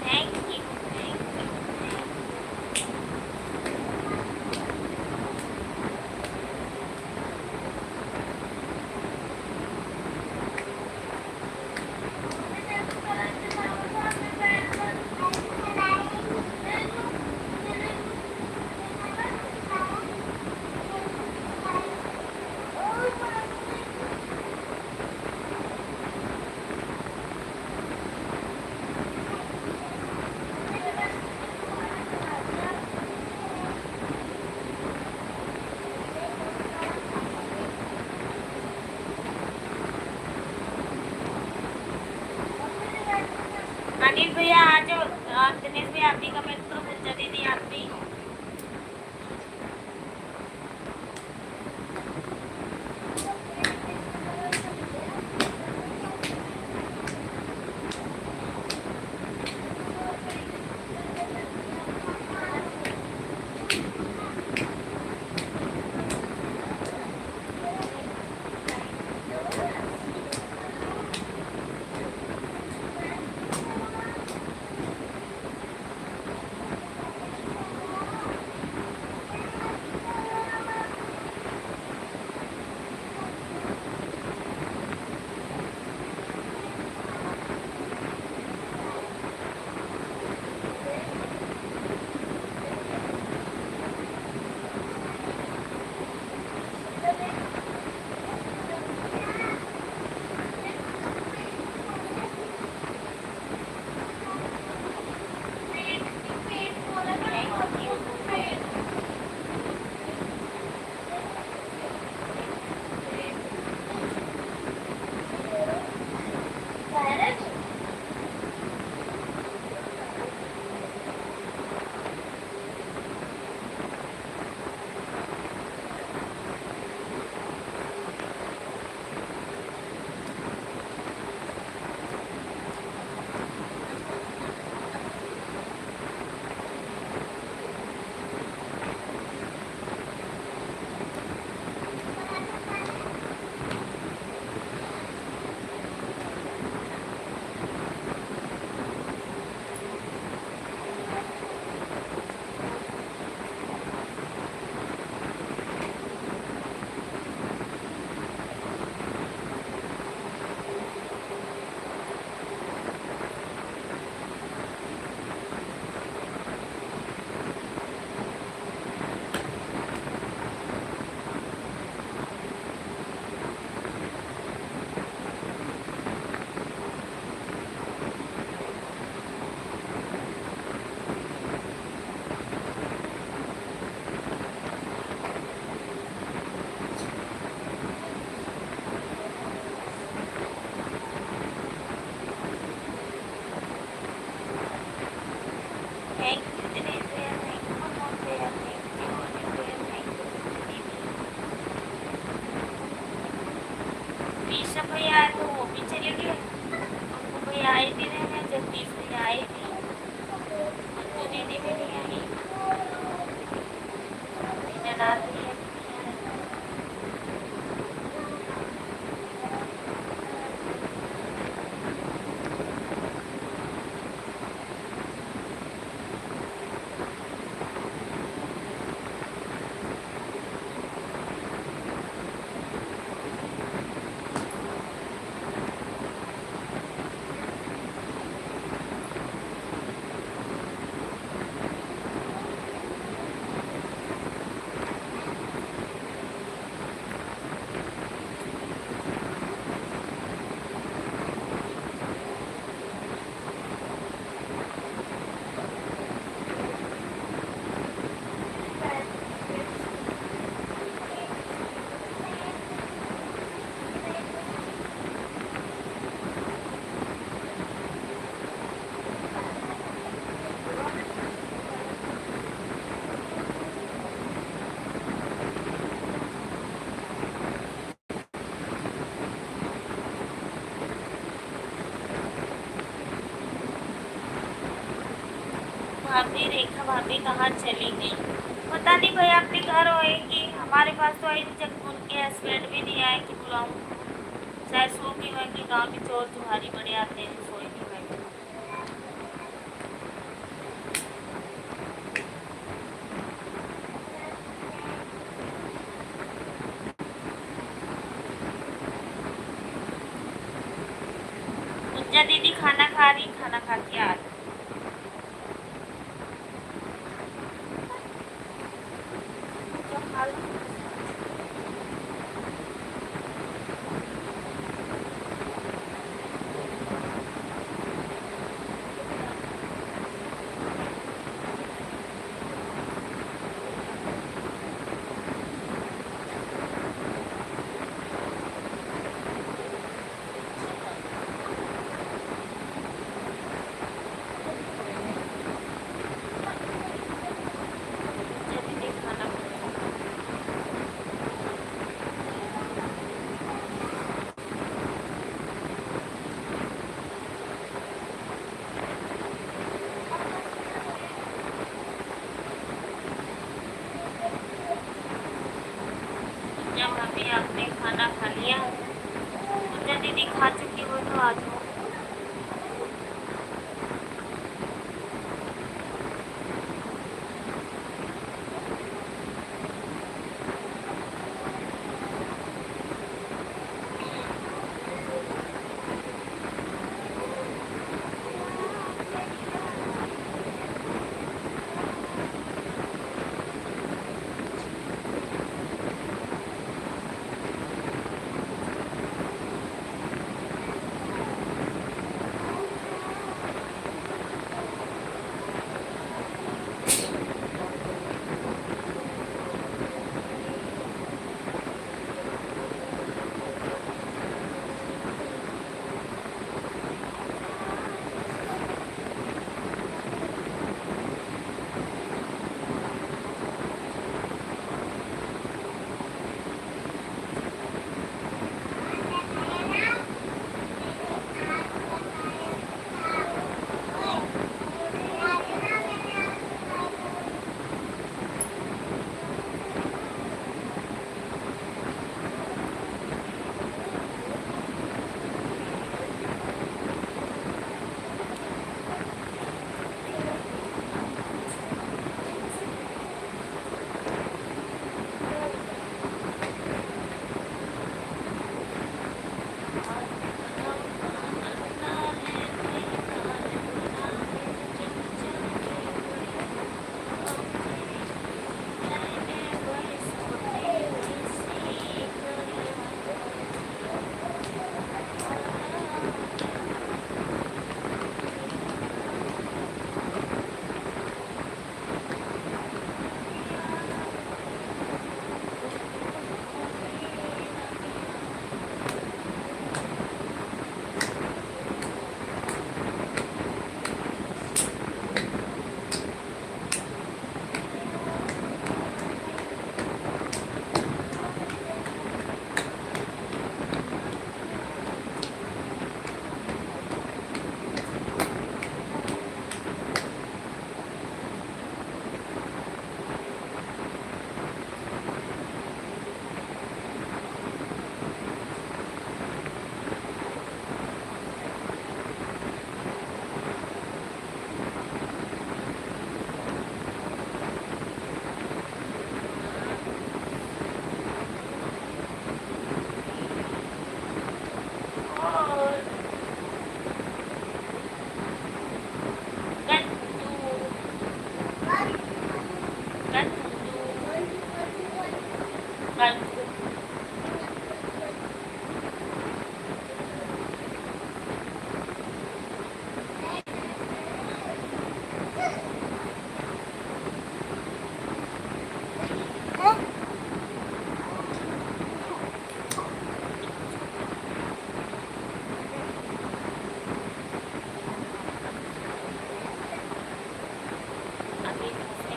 Thank you, thank you, thank you. Anil भैया आ जाओ, दिनेश भैया आप भी कमेंट करो, पूजा दीदी आप भी। भाभी, रेखा भाभी कहाँ चली गई? पता नहीं भाई, अपने घर होएगी। हमारे पास तो आई जब उनके हस्बैंड भी नहीं आए कि बुलाऊं। शायद सो गई होंगी, गाँव में चोर चुहारी बड़े आते हैं, सोई नहीं होंगी। पूजा दीदी खाना खा रही, खाना खा के आ रही। तो खा लो। पूजा दीदी खाना खा रही। पूजा भाभी आपने खाना खा लिया? पूजा दीदी खा चुकी हो तो आ जाओ।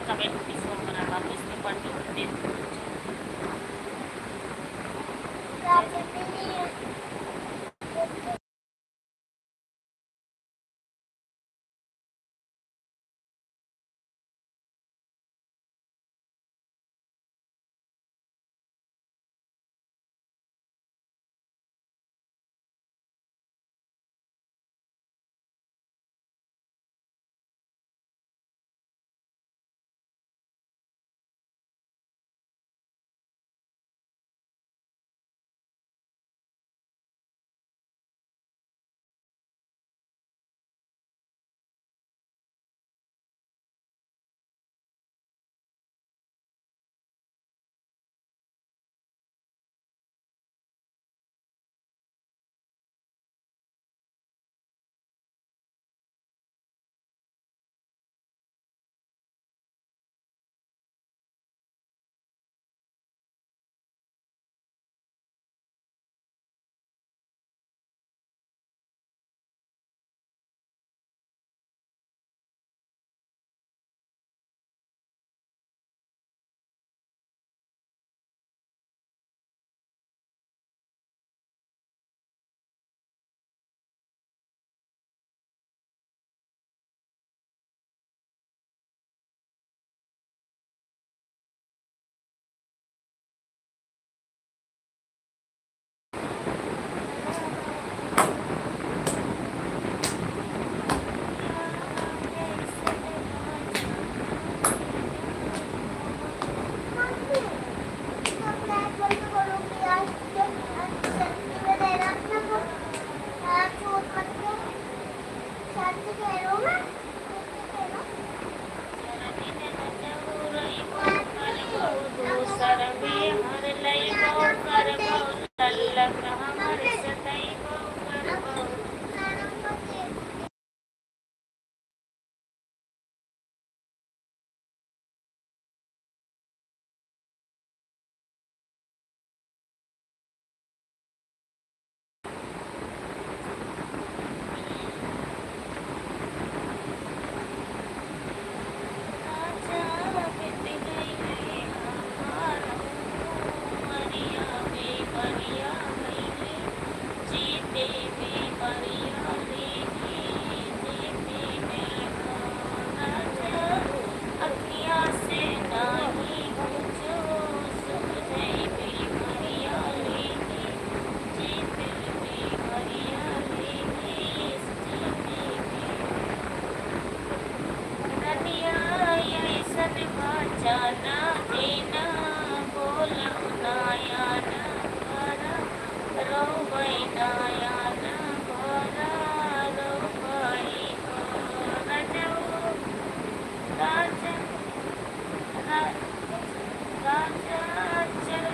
कमेंट भी शो करा था, तो इसमें पढ़ के दे दूँ। रा- राजा चल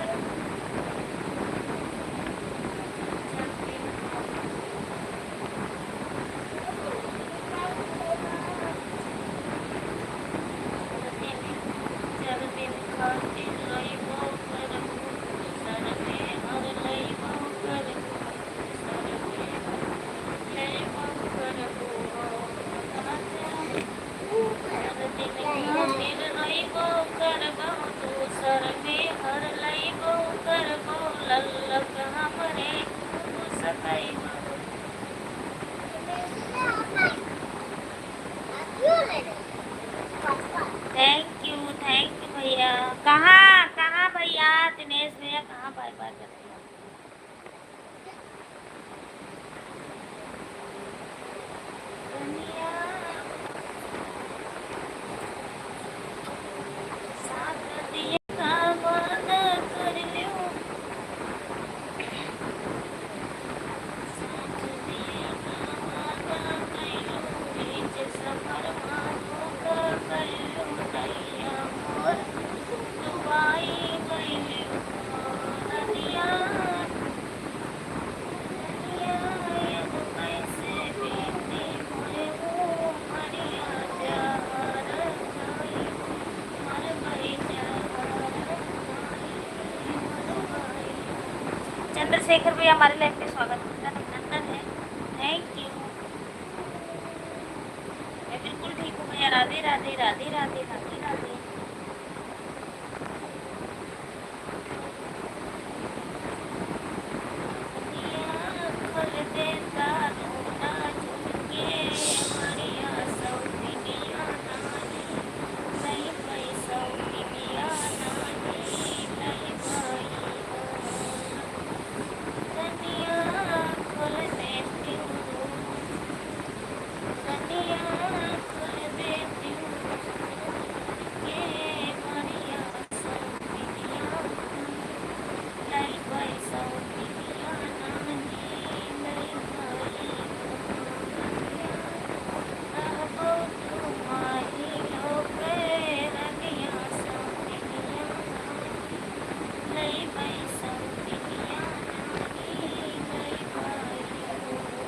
थैंक यू भैया। कहाँ कहाँ भैया, दिनेश भैया कहाँ बाय बाय करते हो? दुनिया साथ दिए का वादा कर लो, साथ दिए का वादा कर लो, बीच सफर में धोखा कर लो, नैया मोर डुबाई गई नदिया नदिया, एगो कैसे बीती मोरे वो मरिया जहर खाई मर गई जहर खाई मर गई। चंद्रशेखर भैया हमारे लाइफ में स्वागत है, अभिनंदन है, थैंक यू। मैं बिल्कुल ठीक हूँ भैया, राधे राधे राधे राधे राधे राधे। दुनिया खोल देता रोना झुके मरिया सौतिनिया नानी, नहीं भाई सौतिनिया नानी, नहीं भाई दुनिया खोल देती हूँ, दुनिया खोल देती हूँ ये मरिया सौतिनिया नहीं भाई सौतिनिया नानी, नहीं भाई रहबो तुम्हारी लोगे रनिया सौतिनिया नहीं भाई सौतिनिया नानी, नहीं भाई।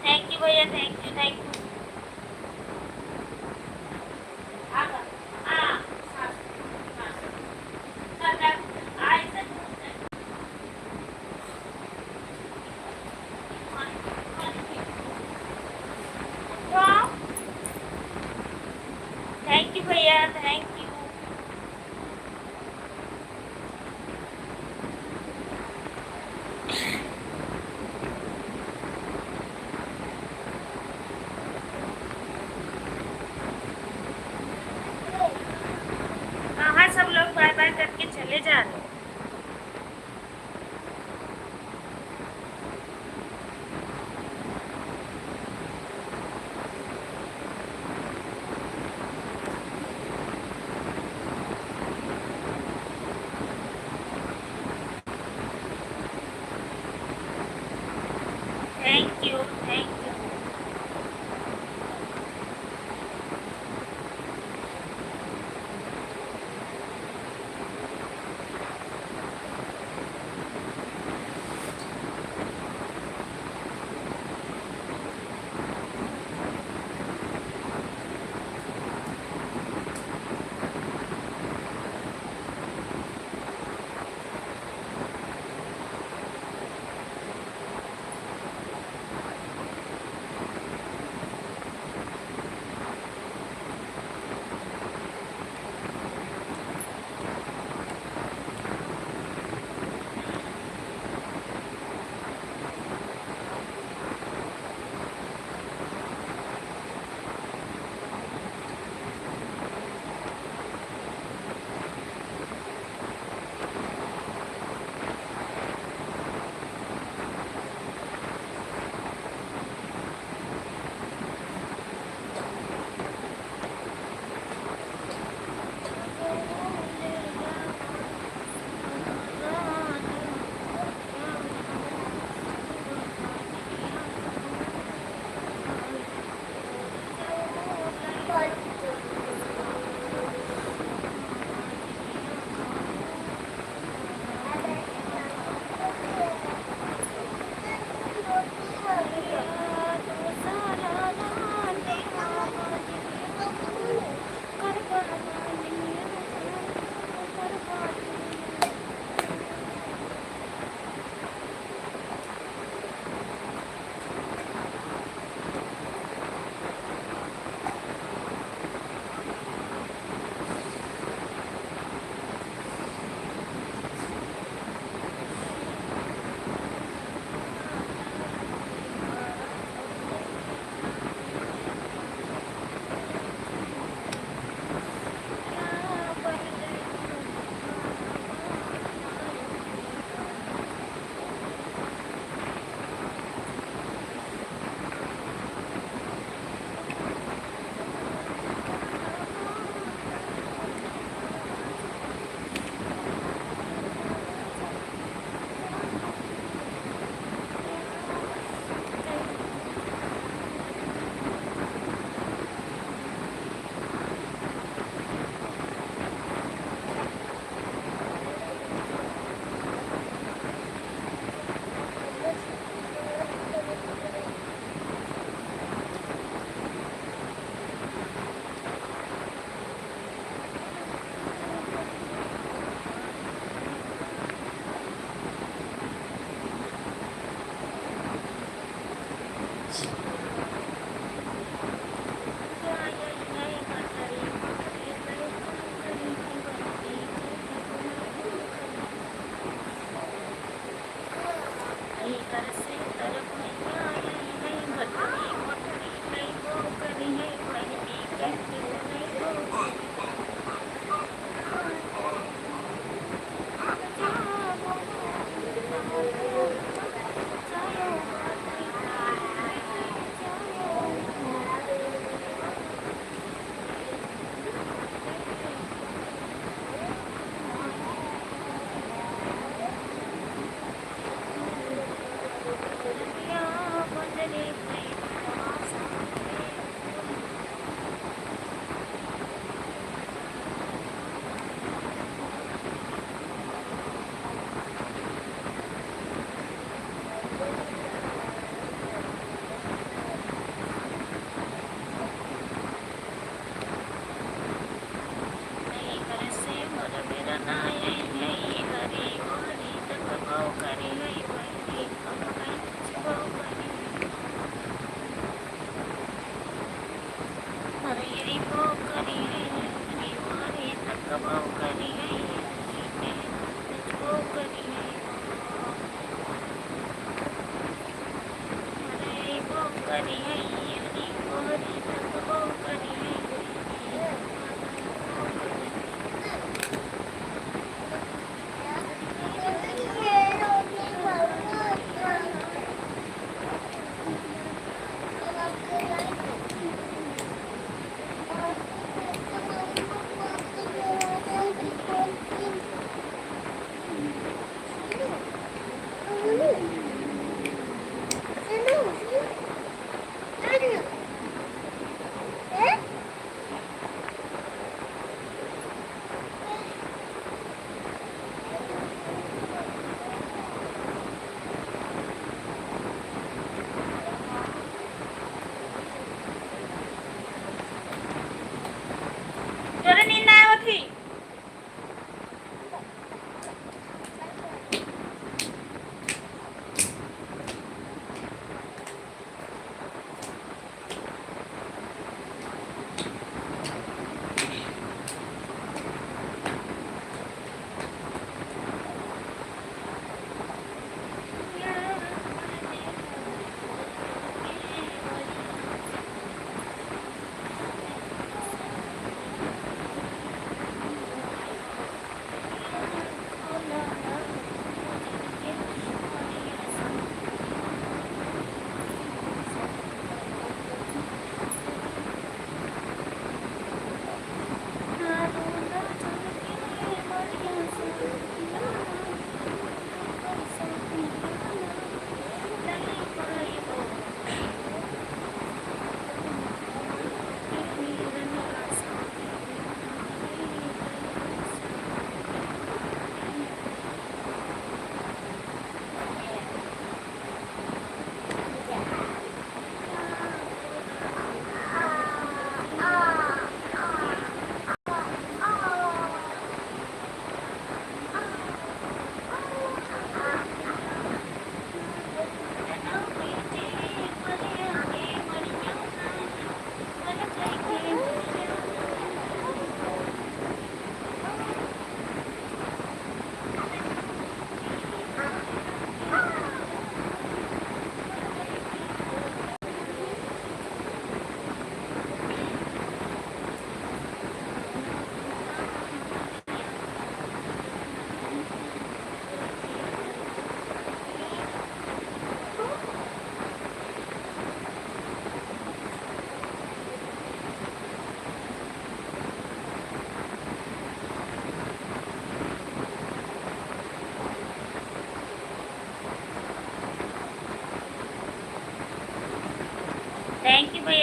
थैंक यू भैया, thank you thank you. Thank you, thank you.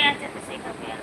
यार चंद्रशेखर पे यार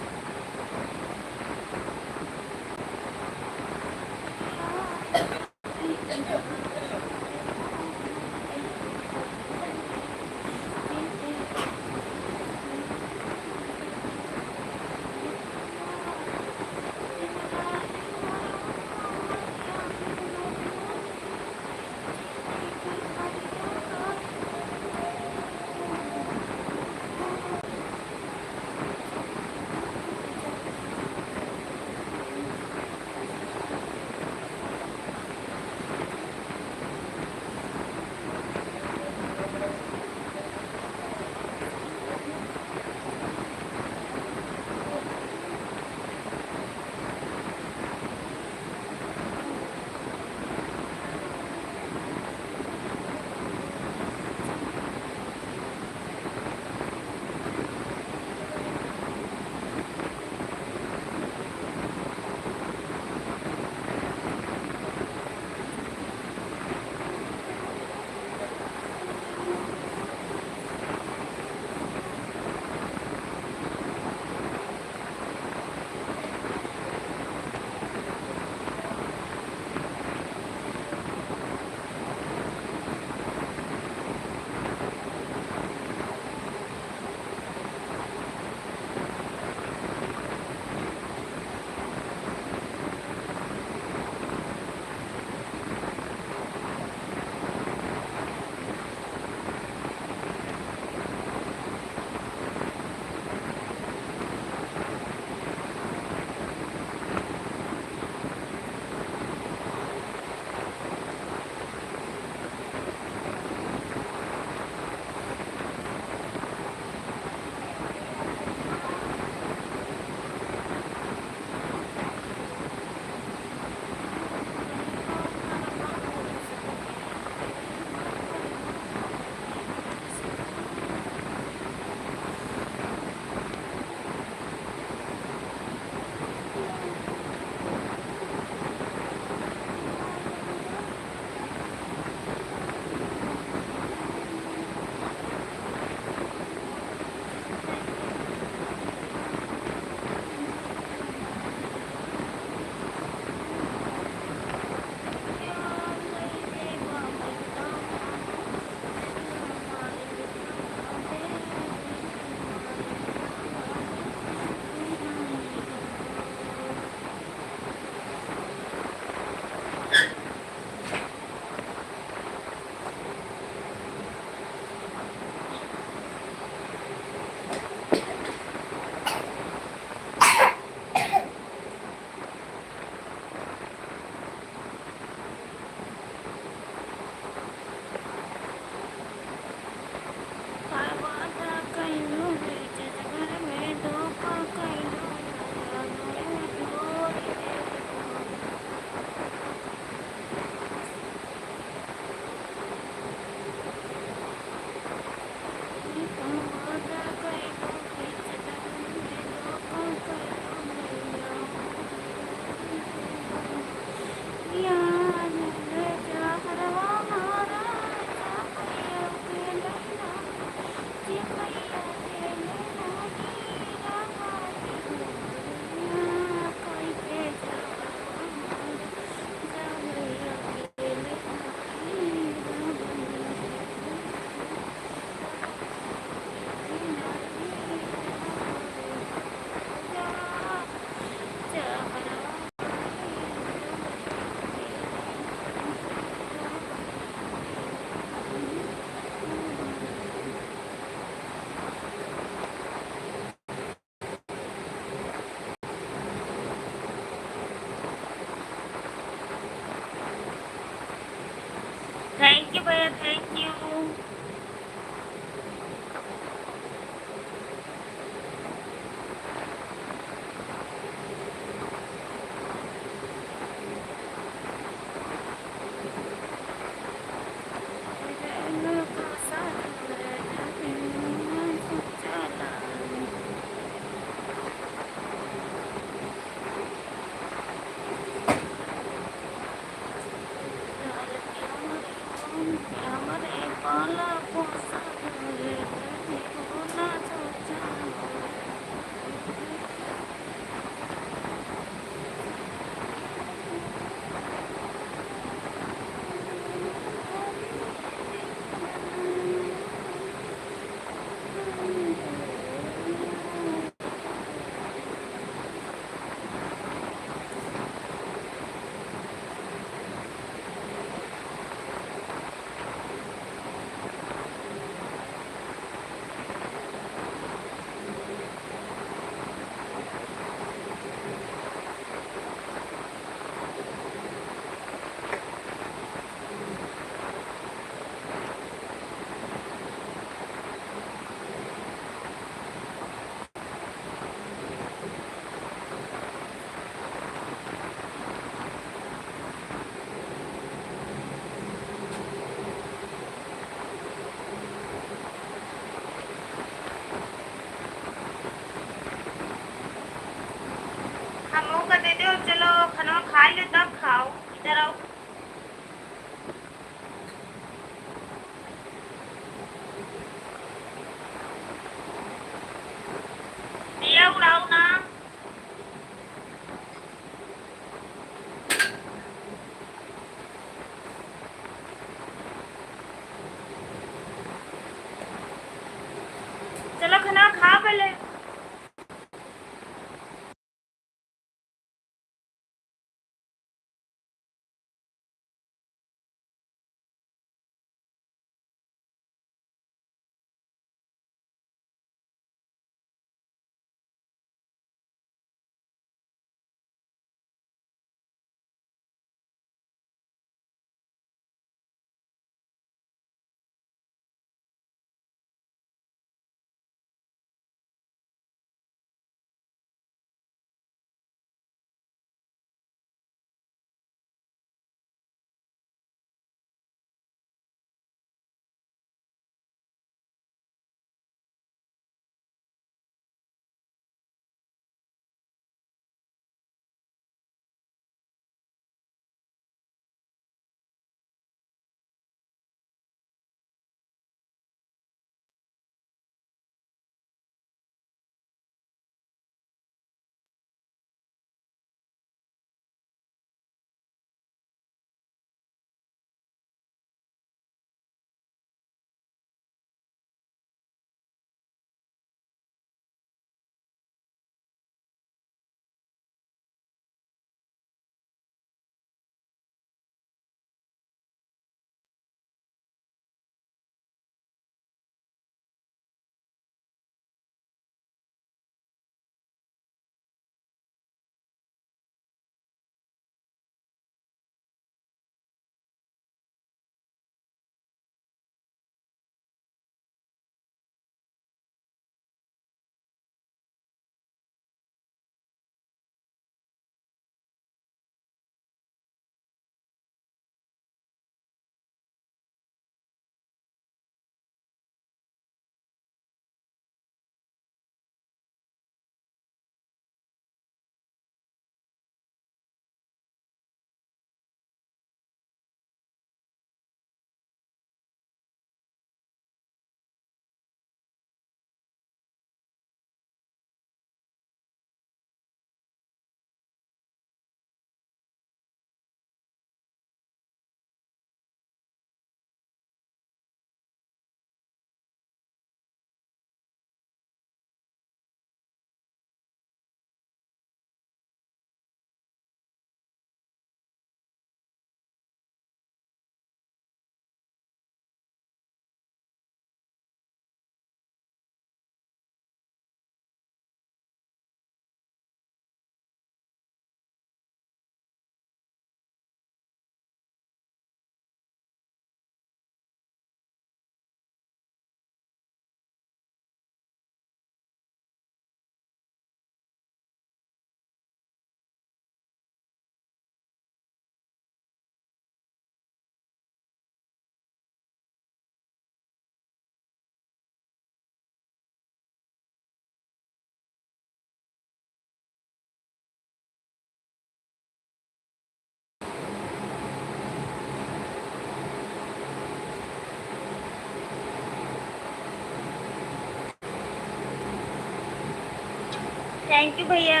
थैंक यू भैया।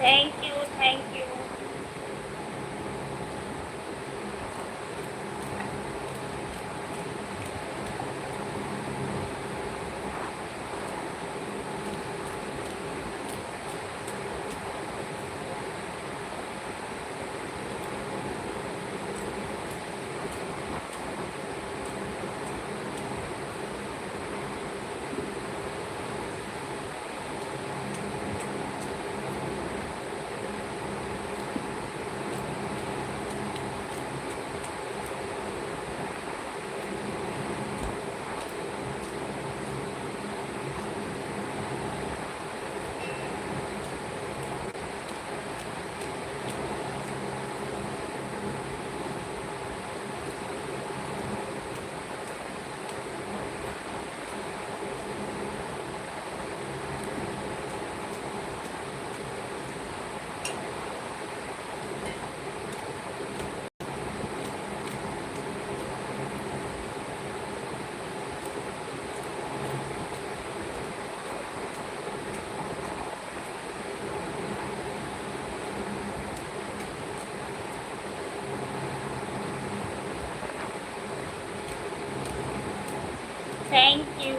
Thank you, thank you. Thank you.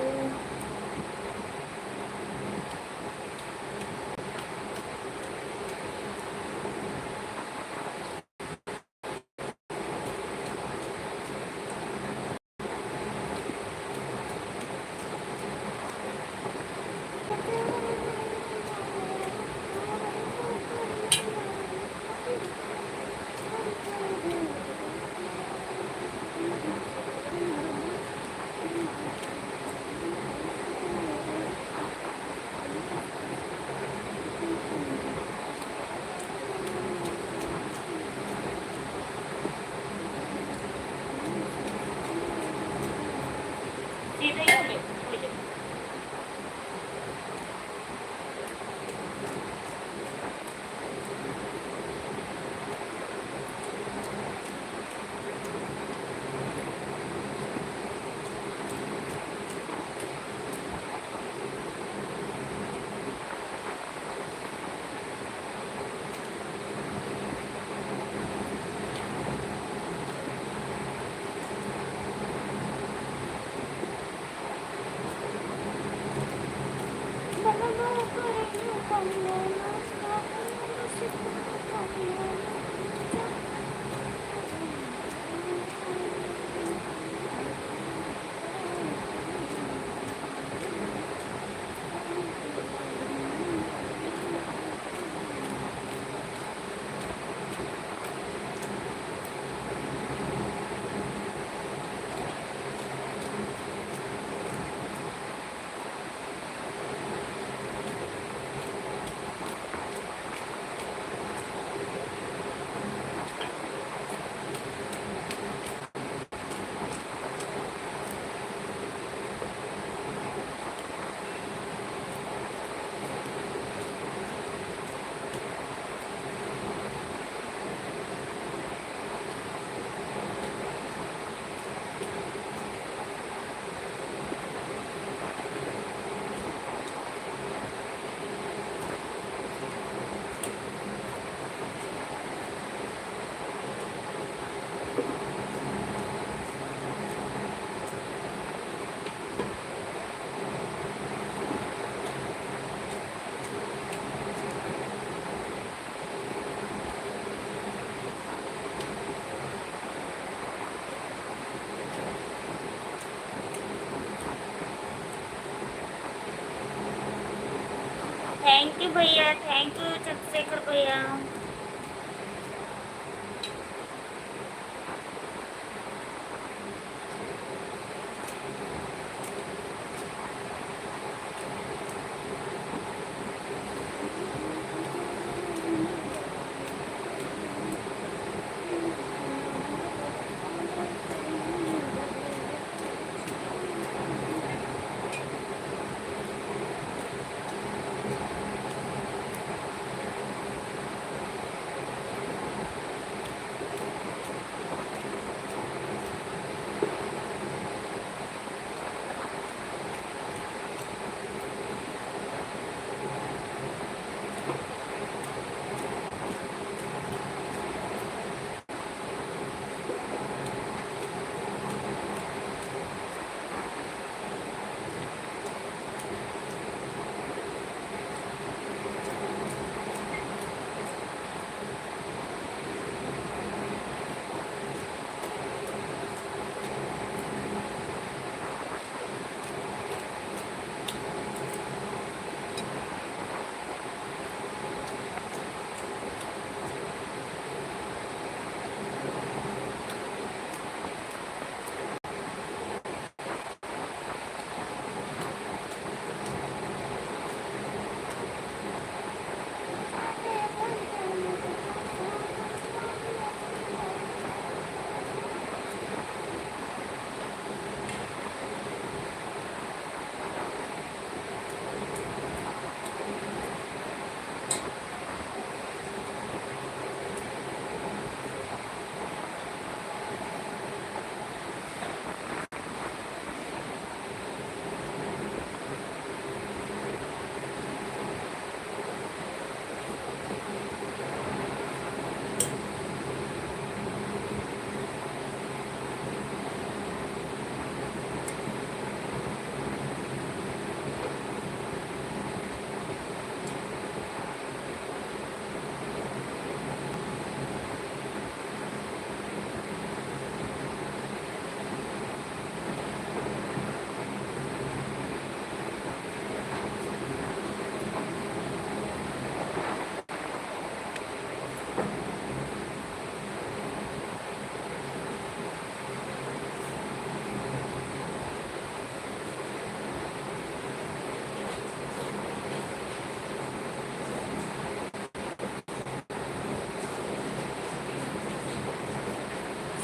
सीधे ही हो गए, हो गए। थैंक यू भैया, थैंक यू चंद्रशेखर भैया।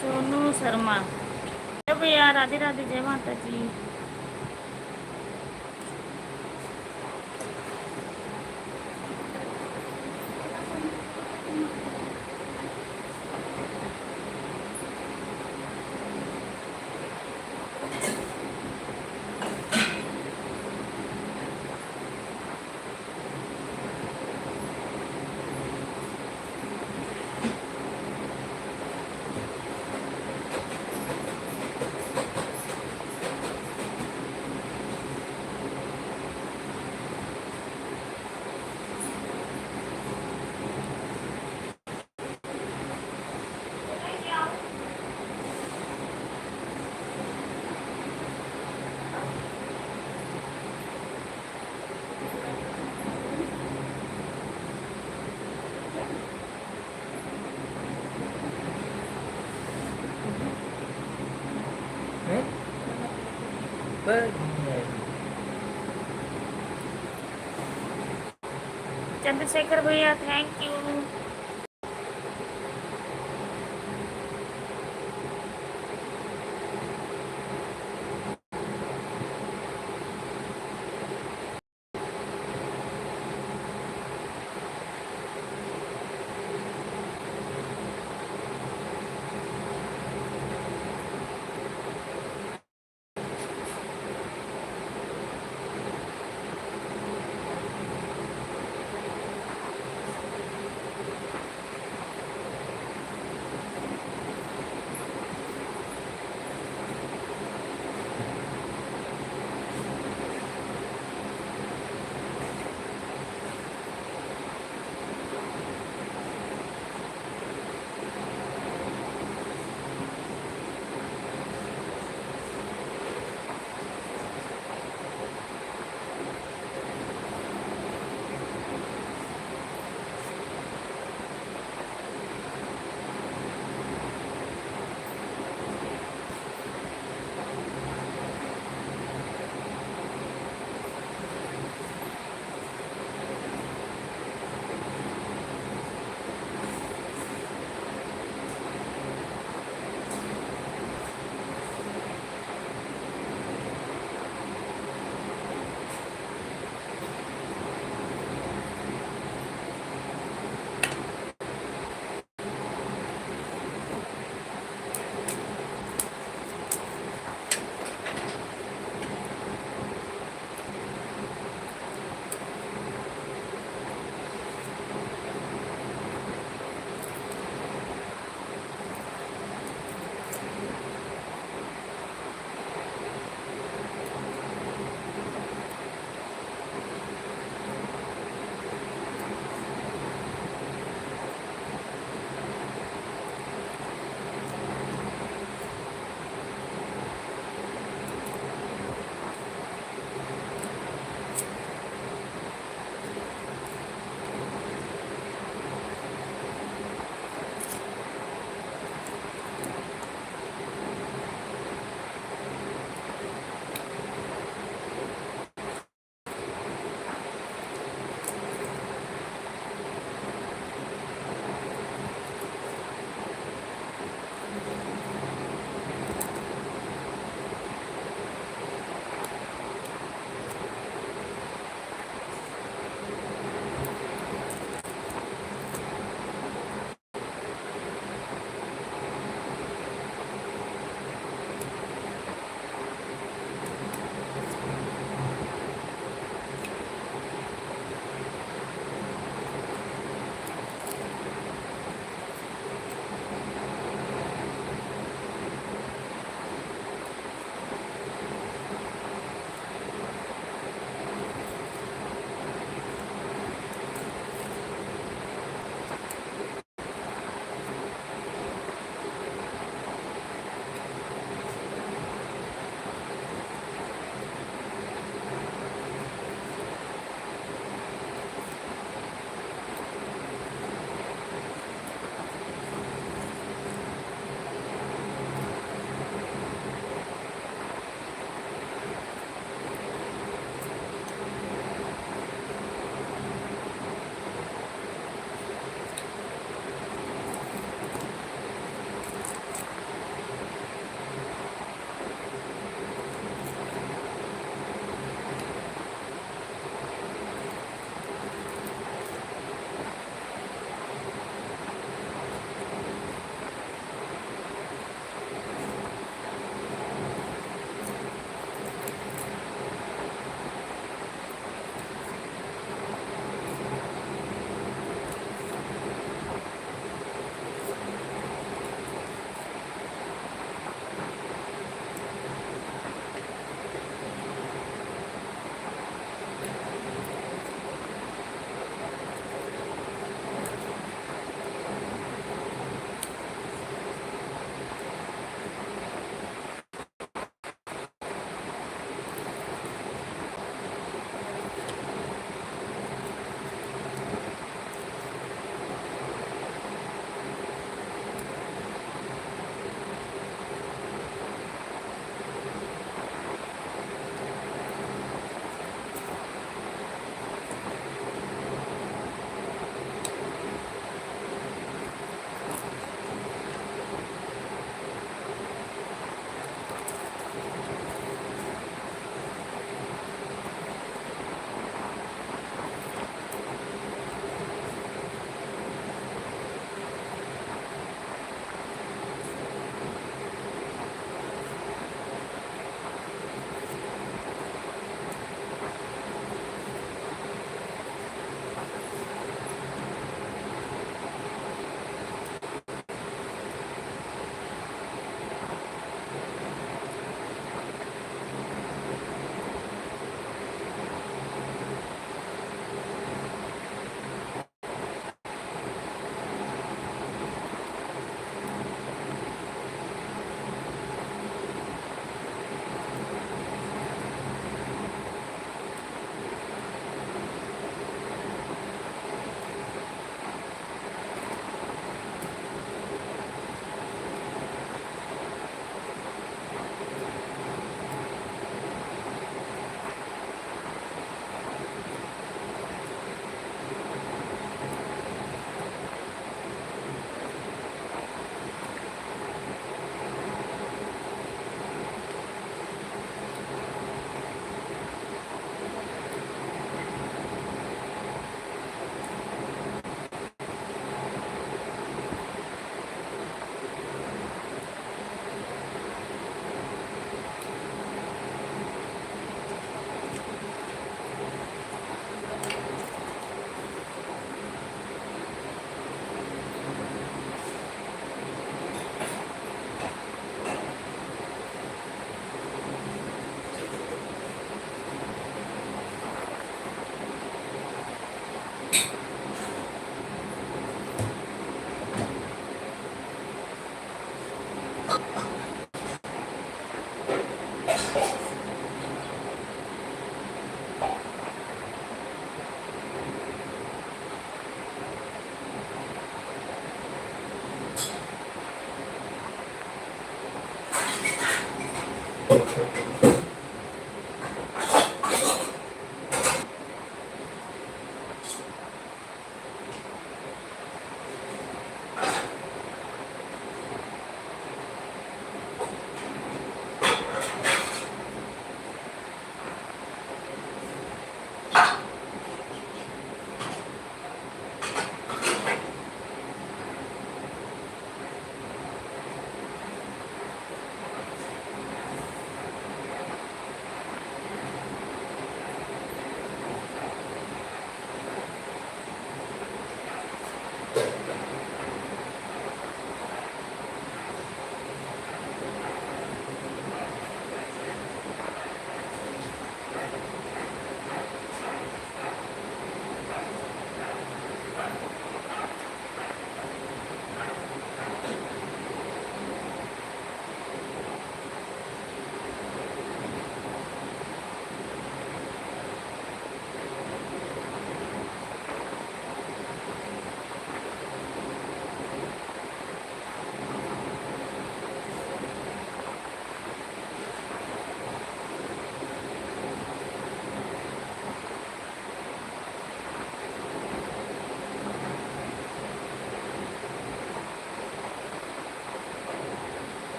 सोनू शर्मा। अरे भैया राधे राधे, जय माता जी।
हैं? पर
चंद्रशेखर भैया थैंक यू।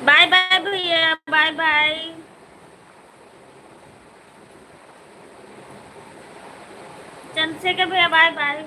बाय बाय भैया, बाय बाय। चंद्रशेखर भैया बाय बाय।